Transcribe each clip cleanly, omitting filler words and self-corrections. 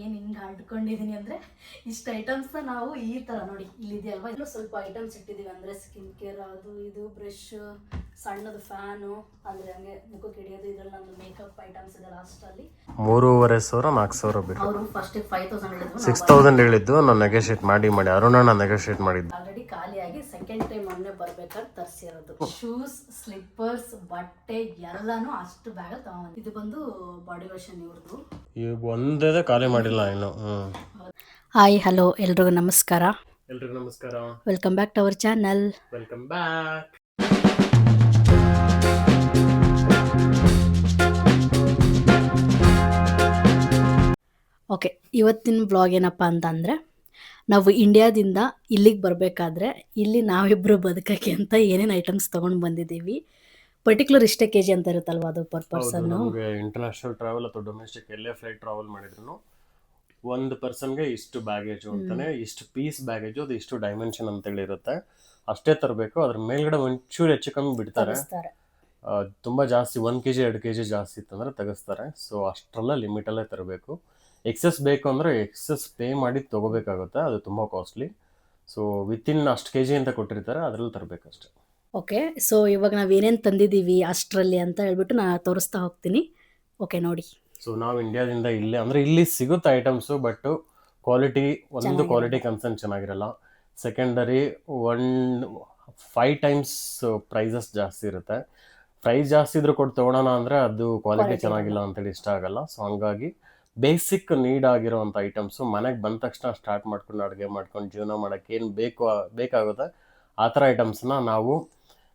ಏನು ಹಿಂಗೆ ಆಡ್ಕೊಂಡಿದ್ದೀನಿ ಅಂದರೆ ಇಷ್ಟು ಐಟಮ್ಸ್ನ ನಾವು ಈ ಥರ ನೋಡಿ ಇಲ್ಲಿದೆಯಲ್ವಾ ಇಲ್ಲೂ ಸ್ವಲ್ಪ ಐಟಮ್ಸ್ ಇಟ್ಟಿದ್ದೀವಿ ಅಂದರೆ ಸ್ಕಿನ್ ಕೇರ್ ಅದು ಇದು ಬ್ರಷ್ ಸಣ್ಣದು ಫ್ಯಾನು ಅಂದರೆ ಹಂಗೆ ಮುಖಕ್ಕೆ ಹಿಡಿಯೋದು ಇದರಲ್ಲಿ ನಮ್ಮದು ಮೇಕಪ್ ಐಟಮ್ಸ್ ಇದೆ ಲಾಸ್ಟಲ್ಲಿ 3,500 4,000 ಬೇಕು. ಅವರು ಫಸ್ಟ್ 5,000 ಹೇಳಿದ್ರು 6,000 ಹೇಳಿದ್ದು ನಾನು ನೆಗೋಷಿಯೇಟ್ ಮಾಡಿ ಅರುಣಣ್ಣ ನೆಗೋಷಿಯೇಟ್ ಮಾಡಿದ್ದು. ಆಲ್ರೆಡಿ ಖಾಲಿಯಾಗಿ ಸೆಕೆಂಡ್ ಟೈಮ್ ಮೊನ್ನೆ ಬರ್ಬೇಕಾದ್ರೆ ತರಿಸಿರೋದು ಶೂಸ್ ಸ್ಲಿಪ್ಪರ್ಸ್ ಬಟ್ಟೆ ಎಲ್ಲಾನು ಅಷ್ಟು ಬ್ಯಾಗಲ್ಲಿ ತಗೊಂಡು ಇದು ಬಂದು ಬಾಡಿ ಲೋಷನ್ ಇವ್ರದ್ದು ಈಗ ಒಂದೇ ಖಾಲಿ ಮಾಡಿಲ್ಲ ಇನ್ನು. ಹಾಯ್ ಹಲೋ ಎಲ್ರಿಗೂ ನಮಸ್ಕಾರ. ಎಲ್ರಿಗೂ ನಮಸ್ಕಾರ. Welcome back to our channel. Welcome back. Okay, ಇವತ್ತಿನ ಬ್ಲಾಗ್ ಏನಪ್ಪ ಅಂತಂದರೆ ನಾವು ಇಂಡಿಯಾದಿಂದ ಇಲ್ಲಿಗೆ ಬರಬೇಕಾದ್ರೆ ಇಲ್ಲಿ ನಾವಿಬ್ಬರು ಬದುಕಕ್ಕೆ ಅಂತ ಏನೇನು ಐಟಮ್ಸ್ ತೊಗೊಂಡು ಬಂದಿದ್ದೀವಿ. ಪರ್ಟಿಕ್ಯುಲರ್ ಇಷ್ಟೇ ಕೆ ಜಿ ಅಂತ ಇರುತ್ತಲ್ವ ಅದು ಪರ್ ಪರ್ಸನ್. ನಮಗೆ ಇಂಟರ್ನ್ಯಾಷನಲ್ ಟ್ರಾವೆಲ್ ಅಥವಾ ಡೊಮೆಸ್ಟಿಕ್ ಎಲ್ಲೇ ಫ್ಲೈಟ್ ಟ್ರಾವೆಲ್ ಮಾಡಿದ್ರು ಒಂದು ಪರ್ಸನ್ಗೆ ಇಷ್ಟು ಬ್ಯಾಗೇಜು ಅಂತಾನೆ, ಇಷ್ಟು ಪೀಸ್ ಬ್ಯಾಗೇಜು, ಅದು ಇಷ್ಟು ಡೈಮೆನ್ಷನ್ ಅಂತೇಳಿ ಇರುತ್ತೆ. ಅಷ್ಟೇ ತರಬೇಕು. ಅದ್ರ ಮೇಲ್ಗಡೆ ಒಂಚೂರು ಹೆಚ್ಚು ಕಮ್ಮಿ ಬಿಡ್ತಾರೆ. ತುಂಬ ಜಾಸ್ತಿ 1 kg 2 kg ಜಾಸ್ತಿ ಇತ್ತಂದ್ರೆ ತೆಗೆಸ್ತಾರೆ. ಸೊ ಅಷ್ಟರಲ್ಲ ಲಿಮಿಟಲ್ಲೇ ತರಬೇಕು. ಎಕ್ಸಸ್ ಬೇಕು ಅಂದರೆ ಎಕ್ಸಸ್ ಪೇ ಮಾಡಿ ತೊಗೋಬೇಕಾಗುತ್ತೆ, ಅದು ತುಂಬ ಕಾಸ್ಟ್ಲಿ. ಸೊ ವಿತಿನ್ ಅಷ್ಟು ಕೆ ಜಿ ಅಂತ ಕೊಟ್ಟಿರ್ತಾರೆ, ಅದರಲ್ಲಿ ತರಬೇಕಷ್ಟೆ. ಓಕೆ, ಸೊ ಇವಾಗ ನಾವು ಏನೇನು ತಂದಿದ್ದೀವಿ ಅಷ್ಟರಲ್ಲಿ ಅಂತ ಹೇಳ್ಬಿಟ್ಟು ನಾನು ತೋರಿಸ್ತಾ ಹೋಗ್ತೀನಿ. ಓಕೆ ನೋಡಿ. ಸೊ ನಾವು ಇಂಡಿಯಾದಿಂದ ಇಲ್ಲೇ ಅಂದರೆ ಇಲ್ಲಿ ಸಿಗುತ್ತೆ ಐಟಮ್ಸು, ಬಟ್ ಕ್ವಾಲಿಟಿ ಕನ್ಸರ್ನ್ ಚೆನ್ನಾಗಿರಲ್ಲ. ಸೆಕೆಂಡರಿ 5 times ಪ್ರೈಸಸ್ ಜಾಸ್ತಿ ಇರುತ್ತೆ. ಪ್ರೈಸ್ ಜಾಸ್ತಿ ಇದ್ರೂ ಕೊಟ್ಟು ತೊಗೊಳೋಣ ಅಂದರೆ ಅದು ಕ್ವಾಲಿಟಿ ಚೆನ್ನಾಗಿಲ್ಲ ಅಂತೇಳಿ ಇಷ್ಟ ಆಗಲ್ಲ. ಸೊ ಹಂಗಾಗಿ ಬೇಸಿಕ್ ನೀಡ್ ಆಗಿರೋವಂಥ ಐಟಮ್ಸು ಮನೆಗೆ ಬಂದ ತಕ್ಷಣ ಸ್ಟಾರ್ಟ್ ಮಾಡ್ಕೊಂಡು ಅಡುಗೆ ಮಾಡ್ಕೊಂಡು ಜೀವನ ಮಾಡೋಕ್ಕೆ ಏನು ಬೇಕಾಗುತ್ತೆ ಆ ಥರ ಐಟಮ್ಸ್ನ ನಾವು,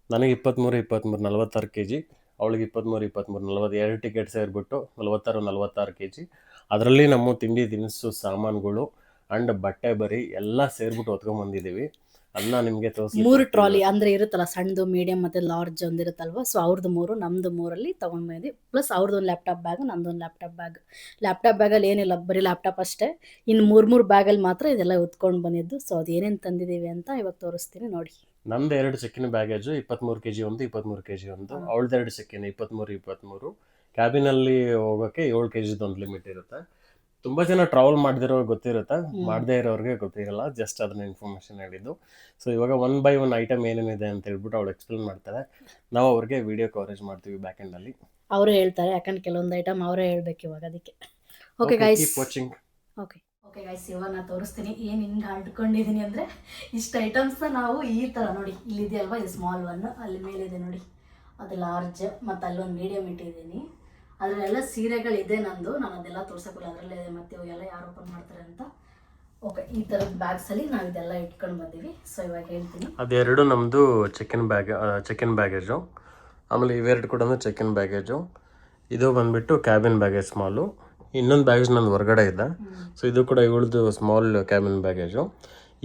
ನನಗೆ 23 46 kg, ಅವಳಿಗೆ 23 42 ಟಿಕೆಟ್ ಸೇರಿಬಿಟ್ಟು 46 kg. ಅದರಲ್ಲಿ ನಮ್ಮ ತಿಂಡಿ ತಿನಿಸು ಸಾಮಾನುಗಳು ಆ್ಯಂಡ್ ಬಟ್ಟೆ ಬರಿ ಎಲ್ಲ ಸೇರಿಬಿಟ್ಟು ಹೊತ್ಕೊಂಡ್ಬಂದಿದ್ದೀವಿ. ಅದನ್ನ ನಿಮಗೆ ತೋರಿಸಿ 3 ಟ್ರಾಲಿ ಅಂದರೆ ಇರುತ್ತಲ್ಲ, ಸಣ್ಣದು ಮೀಡಿಯಮ್ ಮತ್ತು ಲಾರ್ಜ್ ಒಂದಿರುತ್ತಲ್ವ. ಸೊ ಅವ್ರದ್ದು 3 ನಮ್ಮದು 3 ತೊಗೊಂಡು ಬಂದಿದ್ವಿ. ಪ್ಲಸ್ ಅವ್ರದ್ದು ಒಂದು ಲ್ಯಾಪ್ಟಾಪ್ ಬ್ಯಾಗ್, ನಮ್ಮದೊಂದು ಲ್ಯಾಪ್ಟಾಪ್ ಬ್ಯಾಗಲ್ಲಿ ಏನಿಲ್ಲ, ಬರೀ ಲ್ಯಾಪ್ಟಾಪ್ ಅಷ್ಟೇ. ಇನ್ನು 3 ಬ್ಯಾಗಲ್ಲಿ ಮಾತ್ರ ಇದೆಲ್ಲ ಹೊತ್ಕೊಂಡು ಬಂದಿದ್ದು. ಸೊ ಅದು ಏನೇನು ತಂದಿದ್ದೀವಿ ಅಂತ ಇವಾಗ ತೋರಿಸ್ತೀನಿ ನೋಡಿ. ನಮ್ದು 2 ಚೆಕ್ಕಿನ ಬ್ಯಾಗೇಜು 23 kg ಒಂದು, 23 kg ಒಂದು. ಅವಳದ್ದು 2 ಚೆಕ್ಕಿನ 23. ಕ್ಯಾಬಿನಲ್ಲಿ ಹೋಗೋಕ್ಕೆ 7 kg ಒಂದು ಲಿಮಿಟ್ ಇರುತ್ತೆ. ತುಂಬ ಜನ ಟ್ರಾವೆಲ್ ಮಾಡದಿರೋ ಗೊತ್ತಿರುತ್ತೆ, ಮಾಡದೇ ಇರೋರಿಗೆ ಗೊತ್ತಿರಲ್ಲ. ಜಸ್ಟ್ ಅದನ್ನ ಇನ್ಫಾರ್ಮೇಷನ್ ಹೇಳಿದ್ದು. ಸೊ ಇವಾಗ 1 by 1 ಐಟಮ್ ಏನೇನಿದೆ ಅಂತ ಹೇಳ್ಬಿಟ್ಟು ಅವಳು ಎಕ್ಸ್ಪ್ಲೇನ್ ಮಾಡ್ತಾರೆ. ನಾವು ಅವ್ರಿಗೆ ವಿಡಿಯೋ ಕವರೇಜ್ ಮಾಡ್ತೀವಿ ಬ್ಯಾಕ್ ಎಂಡಲ್ಲಿ. ಅವರೇ ಹೇಳ್ತಾರೆ, ಯಾಕಂದ್ರೆ ಕೆಲವೊಂದು ಐಟಮ್ ಅವರೇ ಹೇಳ್ಬೇಕು ಇವಾಗ, ಅದಕ್ಕೆ. Okay guys, watching. Okay guys, ಇವಾಗ ನಾನು ತೋರಿಸ್ತೀನಿ ಏನು ಹಿಂಗೆ ಆಡ್ಕೊಂಡಿದ್ದೀನಿ ಅಂದರೆ ಇಷ್ಟು ಐಟಮ್ಸ್ನ ನಾವು ಈ ಥರ ನೋಡಿ ಇಲ್ಲಿದೆಯಲ್ವಾ, ಇದು ಸ್ಮಾಲ್ 1, ಅಲ್ಲಿ ಮೇಲಿದೆ ನೋಡಿ ಅದು ಲಾರ್ಜ್, ಮತ್ತು ಅಲ್ಲೊಂದು ಮೀಡಿಯಮ್ ಇಟ್ಟಿದ್ದೀನಿ. ಅದರಲ್ಲೆಲ್ಲ ಸೀರೆಗಳಿದೆ ನಂದು, ನಾನು ಅದೆಲ್ಲ ತೋರ್ಸೋಕ್ಕಿಲ್ಲ, ಅದರಲ್ಲೇ ಇದೆ. ಮತ್ತು ಇವೆಲ್ಲ ಯಾರು ಓಪನ್ ಮಾಡ್ತಾರೆ ಅಂತ. ಓಕೆ, ಈ ಥರದ ಬ್ಯಾಗ್ಸಲ್ಲಿ ನಾವು ಇದೆಲ್ಲ ಇಟ್ಕೊಂಡು ಬಂದೀವಿ. ಸೊ ಇವಾಗ ಹೇಳ್ತೀನಿ. ಅದೆರಡು ನಮ್ಮದು ಚೆಕ್ಕಿನ್ ಬ್ಯಾಗೇಜು. ಆಮೇಲೆ ಇವೆರಡು ಕೂಡ ಚೆಕ್ಕಿನ್ ಬ್ಯಾಗೇಜು. ಇದು ಬಂದುಬಿಟ್ಟು ಕ್ಯಾಬಿನ್ ಬ್ಯಾಗೇಜ್ ಸ್ಮಾಲು. ಇನ್ನೊಂದು ಬ್ಯಾಗೇಜ್ ನಂದು ಹೊರಗಡೆ ಇದೆ. ಸೊ ಇದು ಕೂಡ ಇವಳದು ಸ್ಮಾಲ್ ಕ್ಯಾಬಿನ್ ಬ್ಯಾಗೇಜು.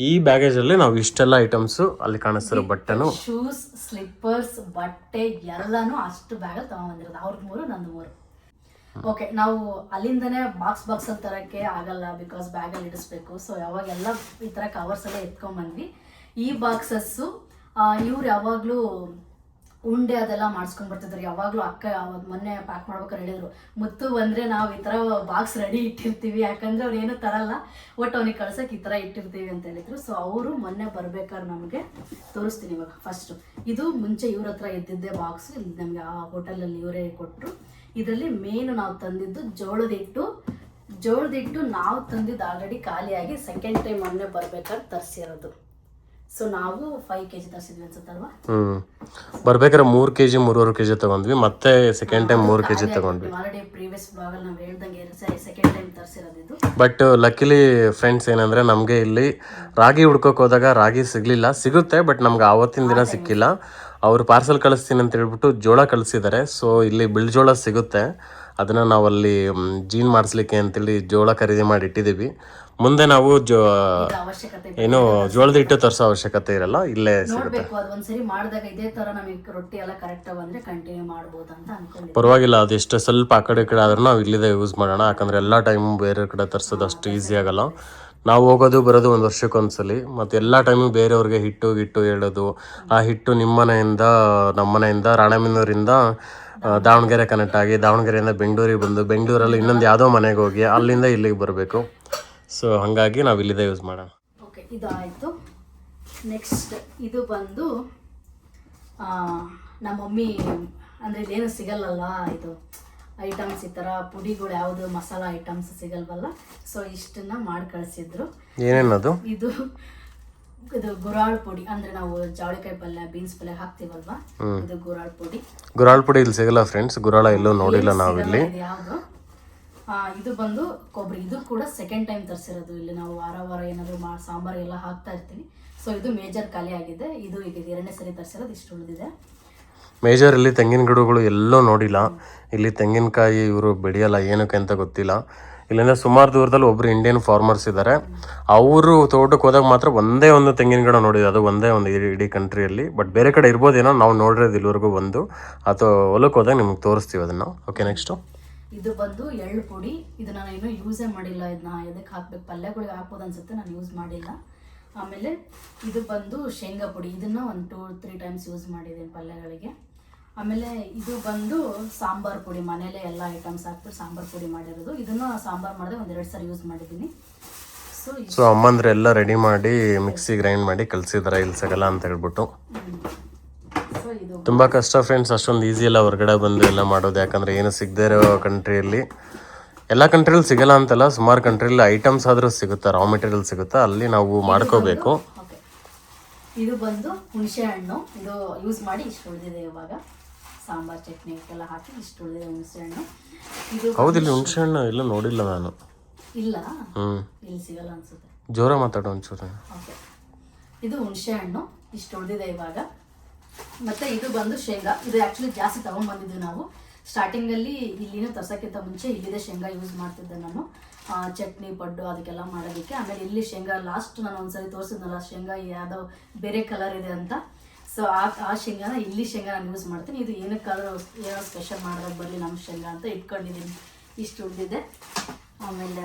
ಈ ಬ್ಯಾಗೇಜಲ್ಲಿ ನಾವು ಇಷ್ಟೆಲ್ಲ ಐಟಮ್ಸು ಅಲ್ಲಿ ಕಾಣಿಸ್ತಿರೋ ಬಟ್ಟೆನು, ಶೂಸ್ ಸ್ಲಿಪ್ಪರ್ಸ್ ಬಟ್ಟೆ ಎಲ್ಲಾನು ಅಷ್ಟು ಬ್ಯಾಗಲ್ಲಿ ತೊಗೊಂಡ್ಬಂದಿರೋದು. ಅವ್ರದ್ದು 3 ನಂದು 3. ಓಕೆ, ನಾವು ಅಲ್ಲಿಂದನೇ ಬಾಕ್ಸಲ್ಲಿ ತರೋಕ್ಕೆ ಆಗಲ್ಲ, ಬಿಕಾಸ್ ಬ್ಯಾಗಲ್ಲಿ ಇಡಿಸ್ಬೇಕು. ಸೊ ಯಾವಾಗೆಲ್ಲ ಈ ಥರ ಕವರ್ಸಲ್ಲೇ ಎತ್ಕೊಂಡ್ಬಂದ್ವಿ. ಈ ಬಾಕ್ಸಸ್ಸು ಇವ್ರು ಯಾವಾಗಲೂ ಉಂಡೆ ಅದೆಲ್ಲ ಮಾಡಿಸ್ಕೊಂಡು ಬರ್ತಿದ್ರು. ಯಾವಾಗಲೂ ಅಕ್ಕ ಮೊನ್ನೆ ಪ್ಯಾಕ್ ಮಾಡ್ಬೇಕಾದ್ರೆ ಹೇಳಿದ್ರು, ಮುತ್ತು ಬಂದರೆ ನಾವು ಈ ಥರ ಬಾಕ್ಸ್ ರೆಡಿ ಇಟ್ಟಿರ್ತೀವಿ, ಯಾಕಂದರೆ ಅವ್ರು ಏನೂ ತರಲ್ಲ, ಒಟ್ಟು ಅವನಿಗೆ ಕಳ್ಸೋಕೆ ಈ ಥರ ಇಟ್ಟಿರ್ತೀವಿ ಅಂತ ಹೇಳಿದ್ರು. ಸೊ ಅವರು ಮೊನ್ನೆ ಬರ್ಬೇಕಾದ್ರೆ ನಮಗೆ ತೋರಿಸ್ತೀನಿ ಇವಾಗ. ಫಸ್ಟು ಇದು ಮುಂಚೆ ಇವ್ರ ಹತ್ರ ಇದ್ದಿದ್ದೆ ಬಾಕ್ಸು, ಇಲ್ಲಿ ನಮಗೆ ಆ ಹೋಟೆಲಲ್ಲಿ ಇವರೇ ಕೊಟ್ಟರು. ಇದರಲ್ಲಿ ಮೇನು ನಾವು ತಂದಿದ್ದು ಜೋಳದ ಹಿಟ್ಟು ನಾವು ತಂದಿದ್ದು ಆಲ್ರೆಡಿ ಖಾಲಿಯಾಗಿ ಸೆಕೆಂಡ್ ಟೈಮ್ ಮೊನ್ನೆ ಬರ್ಬೇಕಾದ್ರೆ ತರಿಸಿರೋದು. ಸೊ ನಾವು 5 kg ತರಿಸಿದ್ವಿ ಅನ್ಸುತ್ತಲ್ವಾ. ಬರ್ಬೇಕಾದ್ರೆ 3 kg 3.5 kg ತಗೊಂಡ್ವಿ. ಮತ್ತೆ ಸೆಕೆಂಡ್ ಟೈಮ್ 3 kg ತಗೊಂಡ್ವಿ. ಆಲ್ರೆಡಿ ಪ್ರೀವಿಯಸ್ ಬ್ಲಾಗಲ್ಲಿ ನಾವು ಹೇಳ್ದಂಗೆ ಸೆಕೆಂಡ್ ಟೈಮ್ ತರಿಸಿರೋದು. ಬಟ್ ಲಕ್ಕಿಲಿ ಫ್ರೆಂಡ್ಸ್ ಏನಂದರೆ ನಮಗೆ ಇಲ್ಲಿ ರಾಗಿ ಹುಡ್ಕೋಕೆ ಹೋದಾಗ ರಾಗಿ ಸಿಗುತ್ತೆ, ಬಟ್ ನಮ್ಗೆ ಆವತ್ತಿನ ದಿನ ಸಿಕ್ಕಿಲ್ಲ. ಅವರು ಪಾರ್ಸಲ್ ಕಳಿಸ್ತೀನಿ ಅಂತ ಹೇಳ್ಬಿಟ್ಟು ಜೋಳ ಕಳಿಸಿದ್ದಾರೆ. ಸೊ ಇಲ್ಲಿ ಬಿಳ್ಜೋಳ ಸಿಗುತ್ತೆ, ಅದನ್ನು ನಾವಲ್ಲಿ ಜೀನ್ ಮಾಡಿಸ್ಲಿಕ್ಕೆ ಅಂತೇಳಿ ಜೋಳ ಖರೀದಿ ಮಾಡಿ ಇಟ್ಟಿದ್ದೀವಿ. ಮುಂದೆ ನಾವು ಏನು ಜೋಳದ ಹಿಟ್ಟು ತರಿಸೋ ಅವಶ್ಯಕತೆ ಇರಲ್ಲ, ಇಲ್ಲೇ ಸಿಗುತ್ತೆ. ಪರವಾಗಿಲ್ಲ, ಅದೆಷ್ಟು ಸ್ವಲ್ಪ ಆ ಕಡೆ ಆದ್ರೂ ನಾವು ಇಲ್ಲಿದೆ ಯೂಸ್ ಮಾಡೋಣ. ಯಾಕಂದರೆ ಎಲ್ಲ ಟೈಮು ಬೇರೆ ಕಡೆ ತರಿಸೋದು ಅಷ್ಟು ಈಸಿ ಆಗಲ್ಲ. ನಾವು ಹೋಗೋದು ಬರೋದು 1 ವರ್ಷಕ್ಕೊಂದ್ಸಲಿ, ಮತ್ತು ಎಲ್ಲ ಟೈಮು ಬೇರೆಯವ್ರಿಗೆ ಹಿಟ್ಟು ಹೇಳೋದು. ಆ ಹಿಟ್ಟು ನಿಮ್ಮ ಮನೆಯಿಂದ, ನಮ್ಮ ಮನೆಯಿಂದ, ರಾಣೆಬೆನ್ನೂರಿಂದ ದಾವಣಗೆರೆ ಕನೆಕ್ಟ್ ಆಗಿ ದಾವಣಗೆರೆಯಿಂದ ಬೆಂಗಳೂರಿಗೆ ಬಂದು ಬೆಂಗಳೂರಲ್ಲಿ ಇನ್ನೊಂದು ಯಾವುದೋ ಮನೆಗೆ ಹೋಗಿ ಅಲ್ಲಿಂದ ಇಲ್ಲಿಗೆ ಬರಬೇಕು. ಸೊ ಹಾಗಾಗಿ ನಾವು ಇಲ್ಲಿದೆ ಯೂಸ್ ಮಾಡೋಣ. ಓಕೆ, ಇದು ಆಯಿತು. ನೆಕ್ಸ್ಟ್ ಇದು ಬಂದು ನಮ್ಮ ಮಮ್ಮಿ ಅಂದರೆ ಇದೇನು ಸಿಗಲ್ಲಲ್ಲ, ಇದು ಐಟಮ್ಸ್ ಈ ಥರ ಪುಡಿಗಳು ಯಾವುದು ಮಸಾಲ ಐಟಮ್ಸ್ ಸಿಗಲ್ವಲ್ಲ, ಸೊ ಇಷ್ಟನ್ನ ಮಾಡಿ ಕಳಿಸಿದ್ರು. ಏನೇನದು? ಇದು ಗುರಾಳ್ ಪುಡಿ, ಅಂದ್ರೆ ನಾವು ಜಾವಳಿಕಾಯಿ ಪಲ್ಯ ಬೀನ್ಸ್ ಪಲ್ಯ ಹಾಕ್ತಿವಲ್ವಾ, ಇದು ಗುರಾಳ್ ಪುಡಿ. ಗುರಾಳ್ ಪುಡಿ ಇಲ್ಲಿ ಸಿಗಲ್ಲ ಫ್ರೆಂಡ್ಸ್, ಗುರಾಳ ಎಲ್ಲೂ ನೋಡಿಲ್ಲ ನಾವಿಲ್ಲಿ. ಯಾವುದು ಇದು ಬಂದು ಕೊಬ್ಬರಿ, ಇದು ಕೂಡ ಸೆಕೆಂಡ್ ಟೈಮ್ ತರಿಸಿರೋದು. ಇಲ್ಲಿ ನಾವು ವಾರ ಏನಾದ್ರು ಸಾಂಬಾರು ಎಲ್ಲ ಹಾಕ್ತಾ ಇರ್ತೀವಿ. ಸೊ ಇದು ಮೇಜರ್ ಖಾಲಿ ಆಗಿದೆ, ಇದು ಈಗ 2ನೇ ಸರಿ ತರಿಸಿರೋದು, ಇಷ್ಟು ಉಳಿದಿದೆ. ಮೇಜರ್ ಇಲ್ಲಿ ತೆಂಗಿನ ಗಿಡಗಳು ಎಲ್ಲೂ ನೋಡಿಲ್ಲ. ಇಲ್ಲಿ ತೆಂಗಿನಕಾಯಿ ಇವರು ಬೆಳೆಯಲ್ಲ, ಏನಕ್ಕೆ ಅಂತ ಗೊತ್ತಿಲ್ಲ. ಇಲ್ಲಿಂದ ಸುಮಾರು ದೂರದಲ್ಲಿ ಒಬ್ರು ಇಂಡಿಯನ್ ಫಾರ್ಮರ್ಸ್ ಇದ್ದಾರೆ, ಅವರು ತೋಟಕ್ಕೆ ಹೋದಾಗ ಮಾತ್ರ ಒಂದೇ ಒಂದು ತೆಂಗಿನ ಗಿಡ ನೋಡಿದೆ, ಅದು ಒಂದೇ ಒಂದು ಇಡೀ ಕಂಟ್ರಿಯಲ್ಲಿ. ಬಟ್ ಬೇರೆ ಕಡೆ ಇರ್ಬೋದೇನೋ, ನಾವು ನೋಡಿರೋದು ಇಲ್ಲಿವರೆಗೂ ಒಂದು, ಅಥವಾ ಹೊಲಕ್ಕೆ ಹೋದಾಗ ನಿಮ್ಗೆ ತೋರಿಸ್ತೀವಿ ಅದನ್ನು. ಓಕೆ, ನೆಕ್ಸ್ಟು ಇದು ಬಂದು ಎಳ್ಳು ಪುಡಿ. ಇದು ನಾನು ಇನ್ನೂ ಯೂಸೇ ಮಾಡಿಲ್ಲ, ಇದನ್ನ ಎದಕ್ಕೆ ಹಾಕ್ಬೇಕು, ಪಲ್ಯಗಳಿಗೆ ಹಾಕ್ಬೋದು ಅನ್ಸುತ್ತೆ, ನಾನು ಯೂಸ್ ಮಾಡಿಲ್ಲ. ಆಮೇಲೆ ಇದು ಬಂದು ಶೇಂಗಾ ಪುಡಿ, ಇದನ್ನು 1-2-3 ಟೈಮ್ಸ್ ಯೂಸ್ ಮಾಡಿದ್ದೀನಿ ಪಲ್ಯಗಳಿಗೆ. ಆಮೇಲೆ ಇದು ಬಂದು ಸಾಂಬಾರು ಪುಡಿ, ಮನೇಲೆ ಎಲ್ಲ ಐಟಮ್ಸ್ ಹಾಕ್ಬಿಟ್ಟು ಸಾಂಬಾರು ಪುಡಿ ಮಾಡಿರೋದು. ಇದನ್ನು ಸಾಂಬಾರು ಮಾಡಿದೆ 1-2 ಸರಿ ಯೂಸ್ ಮಾಡಿದ್ದೀನಿ. ಸೊ ಅಮ್ಮಂದ್ರೆ ಎಲ್ಲ ರೆಡಿ ಮಾಡಿ ಮಿಕ್ಸಿ ಗ್ರೈಂಡ್ ಮಾಡಿ ಕಳಿಸಿದಾರೆ, ಇಲ್ಲಿ ಸಿಗಲ್ಲ ಅಂತ ಹೇಳ್ಬಿಟ್ಟು. ತುಂಬ ಕಷ್ಟ ಫ್ರೆಂಡ್ಸ್, ಅಷ್ಟೊಂದು ಈಸಿ ಎಲ್ಲ ಹೊರಗಡೆ ಬಂದು ಎಲ್ಲ ಮಾಡೋದು. ಯಾಕಂದರೆ ಏನು ಸಿಗದೇ ಇರೋ ಕಂಟ್ರಿಯಲ್ಲಿ, ಎಲ್ಲ ಕಂಟ್ರಿಯಲ್ಲಿ ಸಿಗಲ್ಲ ಅಂತಲ್ಲ, ಸುಮಾರು ಕಂಟ್ರಿಯಲ್ಲಿ ಐಟಮ್ಸ್ ಆದರೂ ಸಿಗುತ್ತಾ, ರಾ ಮೆಟೀರಿಯಲ್ ಸಿಗುತ್ತಾ, ಅಲ್ಲಿ ನಾವು ಮಾಡ್ಕೋಬೇಕು. ಇದು ಬಂದು ಹುಣಸೆ ಹಣ್ಣು, ಇದು ಯೂಸ್ ಮಾಡಿ ಇಷ್ಟು ಉಳಿದಿದೆ. ಇವಾಗ ಸಾಂಬಾರ್ ಚಟ್ನಿ ಎಲ್ಲ ಹಾಕಿ ಇಷ್ಟು ಉಳಿದಿದೆ ಹುಣಸೆ ಹಣ್ಣು. ಇದು ಹೌದು, ಇಲ್ಲಿ ಹುಣಸೆ ಹಣ್ಣು ಎಲ್ಲ ನೋಡಿಲ್ಲ ನಾನು. ಇಲ್ಲ, ಇಲ್ಲಿ ಸಿಗಲ್ಲ ಅನ್ಸುತ್ತೆ. ಜೋರ ಮಾತಾಡೋ ಒಂಚೂರು. ಓಕೆ, ಇದು ಹುಣಸೆ ಹಣ್ಣು ಇಷ್ಟು ಉಳಿದಿದೆ ಇವಾಗ. ಮತ್ತೆ ಇದು ಬಂದು ಶೇಂಗಾ, ಇದು ಆ್ಯಕ್ಚುಲಿ ಜಾಸ್ತಿ ತೊಗೊಂಡ್ಬಂದಿದ್ವಿ ನಾವು ಸ್ಟಾರ್ಟಿಂಗಲ್ಲಿ. ಇಲ್ಲಿನೂ ತರ್ಸೋಕ್ಕಿಂತ ಮುಂಚೆ ಇಲ್ಲಿದೆ ಶೇಂಗಾ ಯೂಸ್ ಮಾಡ್ತಿದ್ದೆ ನಾನು, ಚಟ್ನಿ ಪಡ್ಡು ಅದಕ್ಕೆಲ್ಲ ಮಾಡೋದಕ್ಕೆ. ಆಮೇಲೆ ಇಲ್ಲಿ ಶೇಂಗಾ ಲಾಸ್ಟ್ ನಾನು ಒಂದ್ಸರಿ ತೋರಿಸಿದ್ನಲ್ಲ, ಶೇಂಗಾ ಯಾವುದೋ ಬೇರೆ ಕಲರ್ ಇದೆ ಅಂತ. ಸೊ ಆ ಶೇಂಗಾನ ಇಲ್ಲಿ ಶೇಂಗಾ ನಾನು ಯೂಸ್ ಮಾಡ್ತೀನಿ. ಇದು ಏನಕ್ಕಾದ್ರೂ ಏನೋ ಸ್ಪೆಷಲ್ ಮಾಡೋದಾಗ ಬರಲಿ ನಮ್ಮ ಶೇಂಗಾ ಅಂತ ಇಟ್ಕೊಂಡಿದ್ದೀನಿ. ಇಷ್ಟು ಉಳಿದಿದೆ. ಆಮೇಲೆ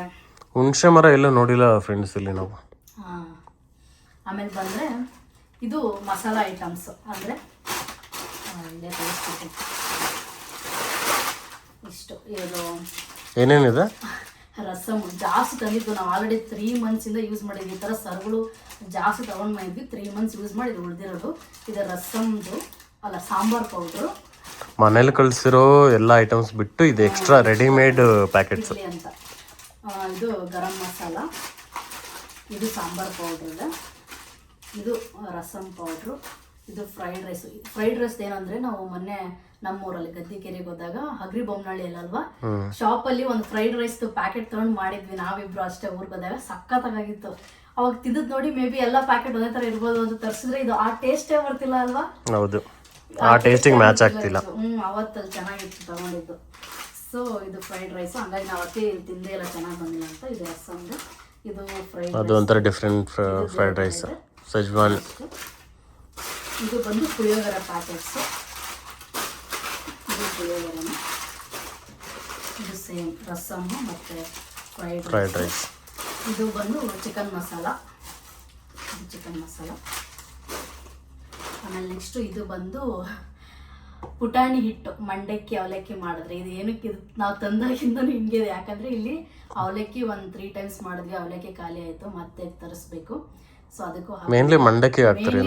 ಹುಣಸೆ ಮರ ಎಲ್ಲ ನೋಡಿಲ್ಲ ಫ್ರೆಂಡ್ಸ್ ಇಲ್ಲಿ ನಾವು. ಆಮೇಲೆ ಬಂದರೆ ಇದು ಮಸಾಲ ಐಟಮ್ಸ್, ಅಂದರೆ ಇಲ್ಲೇ ತೋರಿಸ್ತೀನಿ. ಇಷ್ಟು ಇದು ಏನೇನಿದೆ? ರಸಮ್ ಜಾಸ್ತಿ ತಂದಿದ್ದು ನಾವು, ಆಲ್ರೆಡಿ 3 ಮಂತ್ಸಿಂದ ಯೂಸ್ ಮಾಡಿದ್ವಿ. ಈ ಥರ ಸರ್ಗಳು ಜಾಸ್ತಿ ತೊಗೊಂಡು ಬಂದಿದ್ವಿ, 3 ಮಂತ್ಸ್ ಯೂಸ್ ಮಾಡಿ ಇದು ಉಳಿದಿರೋದು. ಇದು ರಸಮ್ದು ಅಲ್ಲ, ಸಾಂಬಾರ್ ಪೌಡ್ರು. ಮನೇಲಿ ಕಳಿಸಿರೋ ಎಲ್ಲ ಐಟಮ್ಸ್ ಬಿಟ್ಟು ಇದು ಎಕ್ಸ್ಟ್ರಾ ರೆಡಿಮೇಡ್ ಪ್ಯಾಕೆಟ್ಸ್ ಅಂತ. ಇದು ಗರಂ ಮಸಾಲ, ಇದು ಸಾಂಬಾರ್ ಪೌಡ್ರ್ ಇದೆ, ಇದು ರಸಮ್ ಪೌಡ್ರು, ಇದು ಫ್ರೈಡ್ ರೈಸ್. ಫ್ರೈಡ್ ರೈಸ್ ಏನಂದ್ರೆ, ನಾವು ಮೊನ್ನೆ ನಮ್ಮೂರಲ್ಲಿ ಗದ್ದಿಕೆರೆಗೆ ಹೋದಾಗ ಹಗ್ರಿ ಬೊಮ್ಮನಹಳ್ಳಿ ಅಲ್ವಾ, ಶಾಪಲ್ಲಿ ಒಂದು ಫ್ರೈಡ್ ರೈಸ್ ಪ್ಯಾಕೆಟ್ ತಗೊಂಡು ಮಾಡಿದ್ವಿ ನಾವಿಬ್ರು ಅಷ್ಟೇ. ಊರಿಗೆ ಹೋದಾಗ ಸಖತ್ತಾಗಿತ್ತು. ಅವಾಗ ತಿಂದದ್ ನೋಡಿ ಮೇ ಬಿ ಎಲ್ಲ ಪ್ಯಾಕೆಟ್ ಒಂದೇ ತರ ಇರ್ಬೋದು ಅಂತ ತರಿಸಿದ್ರೆ ಇದು ಆ ಟೇಸ್ಟೇ ಬರ್ತಿಲ್ಲ ಅಲ್ವಾ. ಹೌದು, ಆ ಟೇಸ್ಟಿಗೆ ಮ್ಯಾಚ್ ಆಗ್ತಿಲ್ಲ. ಅವತ್ತಲ್ಲಿ ಚೆನ್ನಾಗಿತ್ತು ತಗೊಂಡಿದ್ದು. ಸೊ ಇದು ಫ್ರೈಡ್ ರೈಸ್, ಹಂಗಾಗಿ ನಾವು ಅವತ್ತೇ ತಿಂದೇ ಎಲ್ಲ ಚೆನ್ನಾಗಿ ಬಂದಿಲ್ಲ ಅಂತ. ಇದು ರಸಮ್ದು, ಇದು ಫ್ರೈಡ್, ಅದು ಒಂಥರ ಡಿಫ್ರೆಂಟ್ ಫ್ರೈಡ್ ರೈಸ್, ಸೆಜ್ವಾನ್. ಇದು ಬಂದು ಪುಳಿಯೋಗರೆ ಪ್ಯಾಕೆಟ್ಸ್, ಇದು ಪುಳಿಯೋಗರೆ, ಇದು ಸೇಮ್ ರಸಮ್ಮು ಮತ್ತು ಫ್ರೈಡ್ ರೈಸ್. ಇದು ಬಂದು ಚಿಕನ್ ಮಸಾಲ, ಇದು ಚಿಕನ್ ಮಸಾಲ. ಆಮೇಲೆ ನೆಕ್ಸ್ಟು ಇದು ಬಂದು ಪುಟಾಣಿ ಹಿಟ್ಟು, ಮಂಡಕ್ಕಿ ಅವಲಕ್ಕಿ ಮಾಡಿದ್ರೆ. ಇದು ಏನಕ್ಕೆ, ಇದು ನಾವು ತಂದಾಗಿಂದನೂ ಹಿಂಗೆ ಇದೆ. ಯಾಕಂದರೆ ಇಲ್ಲಿ ಅವಲಕ್ಕಿ 1-3 ಟೈಮ್ಸ್ ಮಾಡಿದ್ವಿ, ಅವಲಕ್ಕಿ ಖಾಲಿ ಆಯಿತು, ಮತ್ತೆ ತರಿಸ್ಬೇಕು. ಸೊ ಅದಕ್ಕೂ ಮೇನ್ಲಿ ಮಂಡಕ್ಕಿ ಹಾಕ್ತಾರೆ.